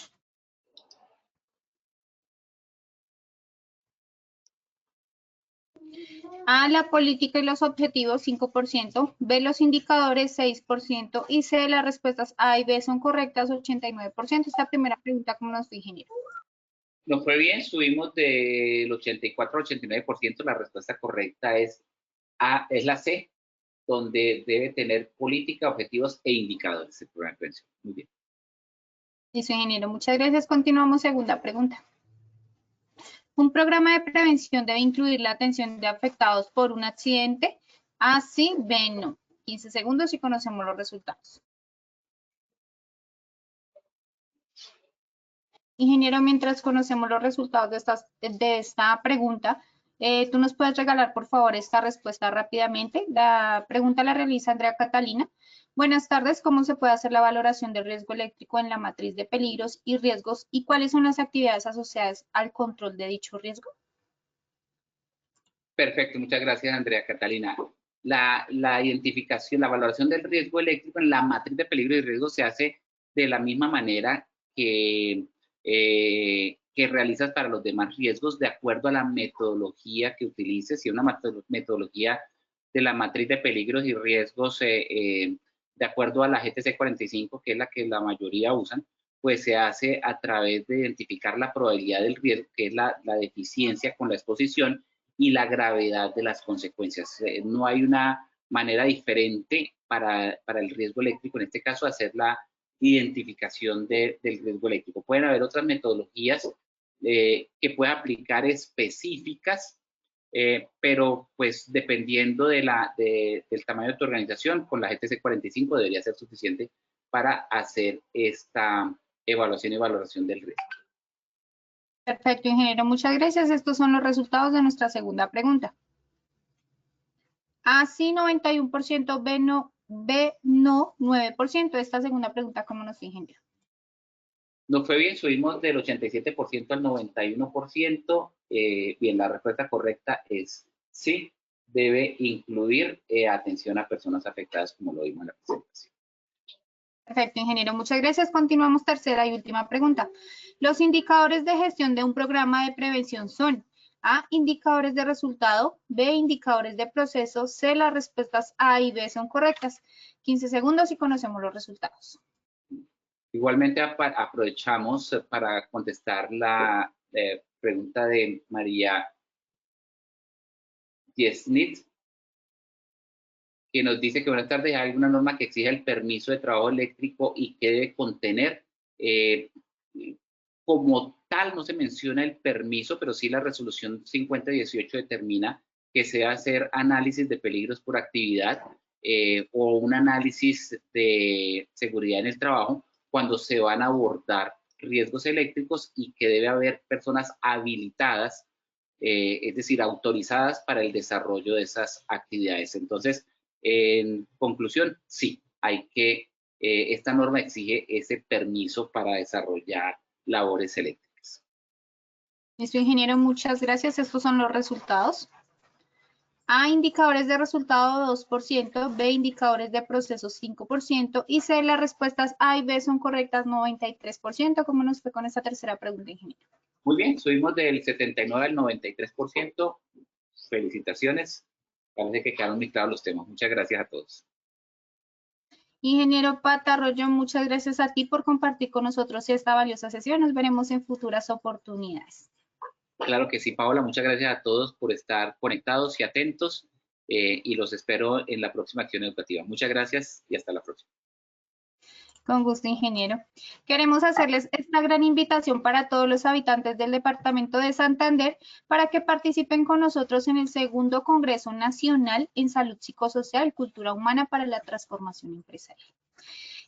A, la política y los objetivos, 5%. B, los indicadores, 6%. Y C, las respuestas A y B son correctas, 89%. Esta primera pregunta, ¿cómo nos fue, ingeniero? Nos fue bien, subimos del 84 al 89%. La respuesta correcta es la C, donde debe tener política, objetivos e indicadores el programa de prevención. Muy bien. Listo, ingeniero. Muchas gracias. Continuamos. Segunda pregunta. Un programa de prevención debe incluir la atención de afectados por un accidente. A, sí, B, no. 15 segundos y conocemos los resultados. Ingeniero, mientras conocemos los resultados de esta pregunta, tú nos puedes regalar, por favor, esta respuesta rápidamente. La pregunta la realiza Andrea Catalina. Buenas tardes, ¿cómo se puede hacer la valoración del riesgo eléctrico en la matriz de peligros y riesgos y cuáles son las actividades asociadas al control de dicho riesgo? Perfecto, muchas gracias, Andrea Catalina. La identificación, la valoración del riesgo eléctrico en la matriz de peligro y riesgo se hace de la misma manera que realizas para los demás riesgos, de acuerdo a la metodología que utilices. Si una metodología de la matriz de peligros y riesgos, de acuerdo a la GTC 45, que es la que la mayoría usan, pues se hace a través de identificar la probabilidad del riesgo, que es la deficiencia con la exposición, y la gravedad de las consecuencias. No hay una manera diferente para el riesgo eléctrico, en este caso, hacer la identificación del riesgo eléctrico. Pueden haber otras metodologías que pueda aplicar específicas, pero pues dependiendo del tamaño de tu organización, con la GTC 45 debería ser suficiente para hacer esta evaluación y valoración del riesgo. Perfecto, ingeniero, muchas gracias. Estos son los resultados de nuestra segunda pregunta. A, sí, 91%, B, no, 9%. Esta segunda pregunta, ¿cómo nos fue, ingeniero? Nos fue bien, subimos del 87% al 91%. Bien, la respuesta correcta es sí, debe incluir atención a personas afectadas, como lo vimos en la presentación. Perfecto, ingeniero, muchas gracias. Continuamos, tercera y última pregunta. Los indicadores de gestión de un programa de prevención son A, indicadores de resultado, B, indicadores de proceso, C, las respuestas A y B son correctas. 15 segundos y conocemos los resultados. Igualmente aprovechamos para contestar la pregunta de María Yesnit, que nos dice que buenas tardes, ¿hay alguna norma que exija el permiso de trabajo eléctrico y que debe contener? Como tal no se menciona el permiso, pero sí la resolución 5018 determina que se va a hacer análisis de peligros por actividad o un análisis de seguridad en el trabajo cuando se van a abordar riesgos eléctricos y que debe haber personas habilitadas es decir, autorizadas para el desarrollo de esas actividades. Entonces, en conclusión, sí, esta norma exige ese permiso para desarrollar labores eléctricas. Listo, ingeniero, muchas gracias. Estos son los resultados. A, indicadores de resultado 2%, B, indicadores de procesos 5% y C, las respuestas A y B son correctas 93%. ¿Cómo nos fue con esta tercera pregunta, ingeniero? Muy bien, subimos del 79 al 93%. Felicitaciones. Parece que quedaron muy claros los temas. Muchas gracias a todos. Ingeniero Patarroyo, muchas gracias a ti por compartir con nosotros esta valiosa sesión. Nos veremos en futuras oportunidades. Claro que sí, Paola. Muchas gracias a todos por estar conectados y atentos y los espero en la próxima acción educativa. Muchas gracias y hasta la próxima. Con gusto, ingeniero. Queremos hacerles esta gran invitación para todos los habitantes del departamento de Santander para que participen con nosotros en el segundo Congreso Nacional en Salud Psicosocial y Cultura Humana para la Transformación Empresarial.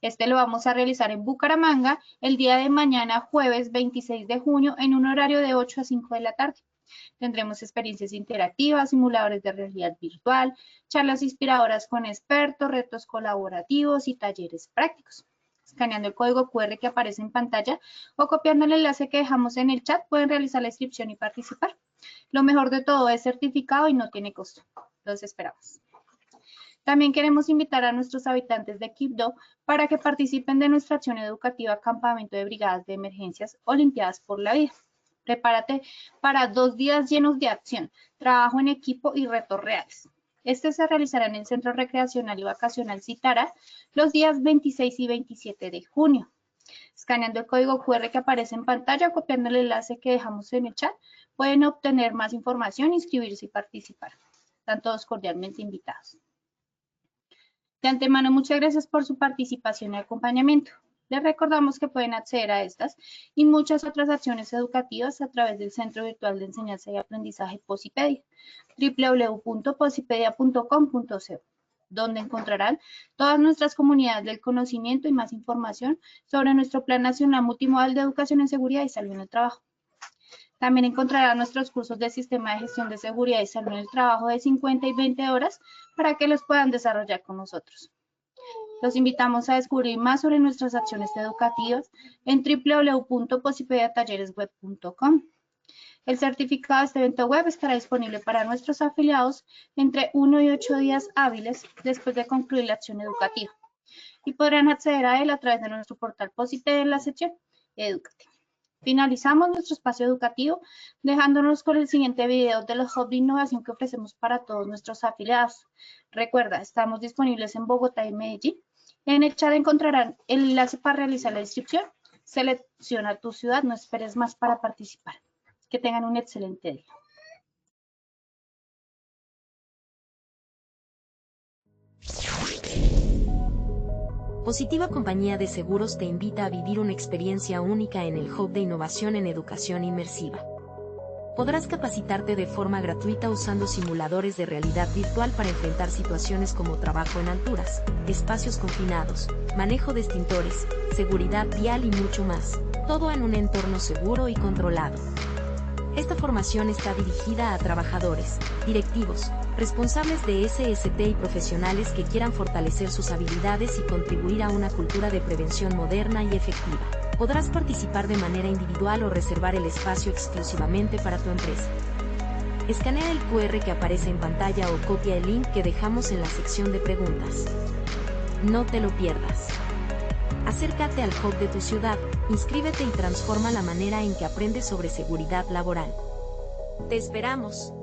Este lo vamos a realizar en Bucaramanga el día de mañana, jueves 26 de junio, en un horario de 8 a 5 de la tarde. Tendremos experiencias interactivas, simuladores de realidad virtual, charlas inspiradoras con expertos, retos colaborativos y talleres prácticos. Escaneando el código QR que aparece en pantalla o copiando el enlace que dejamos en el chat, pueden realizar la inscripción y participar. Lo mejor de todo es certificado y no tiene costo. Los esperamos. También queremos invitar a nuestros habitantes de Quibdó para que participen de nuestra acción educativa Campamento de Brigadas de Emergencias Olimpiadas por la Vida. Prepárate para 2 días llenos de acción, trabajo en equipo y retos reales. Este se realizará en el Centro Recreacional y Vacacional Citara los días 26 y 27 de junio. Escaneando el código QR que aparece en pantalla o copiando el enlace que dejamos en el chat, pueden obtener más información, inscribirse y participar. Están todos cordialmente invitados. De antemano, muchas gracias por su participación y acompañamiento. Les recordamos que pueden acceder a estas y muchas otras acciones educativas a través del Centro Virtual de Enseñanza y Aprendizaje Posipedia, www.posipedia.com.co, donde encontrarán todas nuestras comunidades del conocimiento y más información sobre nuestro Plan Nacional Multimodal de Educación en Seguridad y Salud en el Trabajo. También encontrarán nuestros cursos de Sistema de Gestión de Seguridad y Salud en el Trabajo de 50 y 20 horas para que los puedan desarrollar con nosotros. Los invitamos a descubrir más sobre nuestras acciones educativas en www.posipediatalleresweb.com. El certificado de este evento web estará disponible para nuestros afiliados entre 1 y 8 días hábiles después de concluir la acción educativa y podrán acceder a él a través de nuestro portal Posipedia en la sección Edúcate. Finalizamos nuestro espacio educativo dejándonos con el siguiente video de los hubs de innovación que ofrecemos para todos nuestros afiliados. Recuerda, estamos disponibles en Bogotá y Medellín. En el chat encontrarán el enlace para realizar la inscripción. Selecciona tu ciudad, no esperes más para participar. Que tengan un excelente día. Positiva Compañía de Seguros te invita a vivir una experiencia única en el Hub de Innovación en Educación Inmersiva. Podrás capacitarte de forma gratuita usando simuladores de realidad virtual para enfrentar situaciones como trabajo en alturas, espacios confinados, manejo de extintores, seguridad vial y mucho más, todo en un entorno seguro y controlado. Esta formación está dirigida a trabajadores, directivos, responsables de SST y profesionales que quieran fortalecer sus habilidades y contribuir a una cultura de prevención moderna y efectiva. Podrás participar de manera individual o reservar el espacio exclusivamente para tu empresa. Escanea el QR que aparece en pantalla o copia el link que dejamos en la sección de preguntas. No te lo pierdas. Acércate al hub de tu ciudad, inscríbete y transforma la manera en que aprendes sobre seguridad laboral. ¡Te esperamos!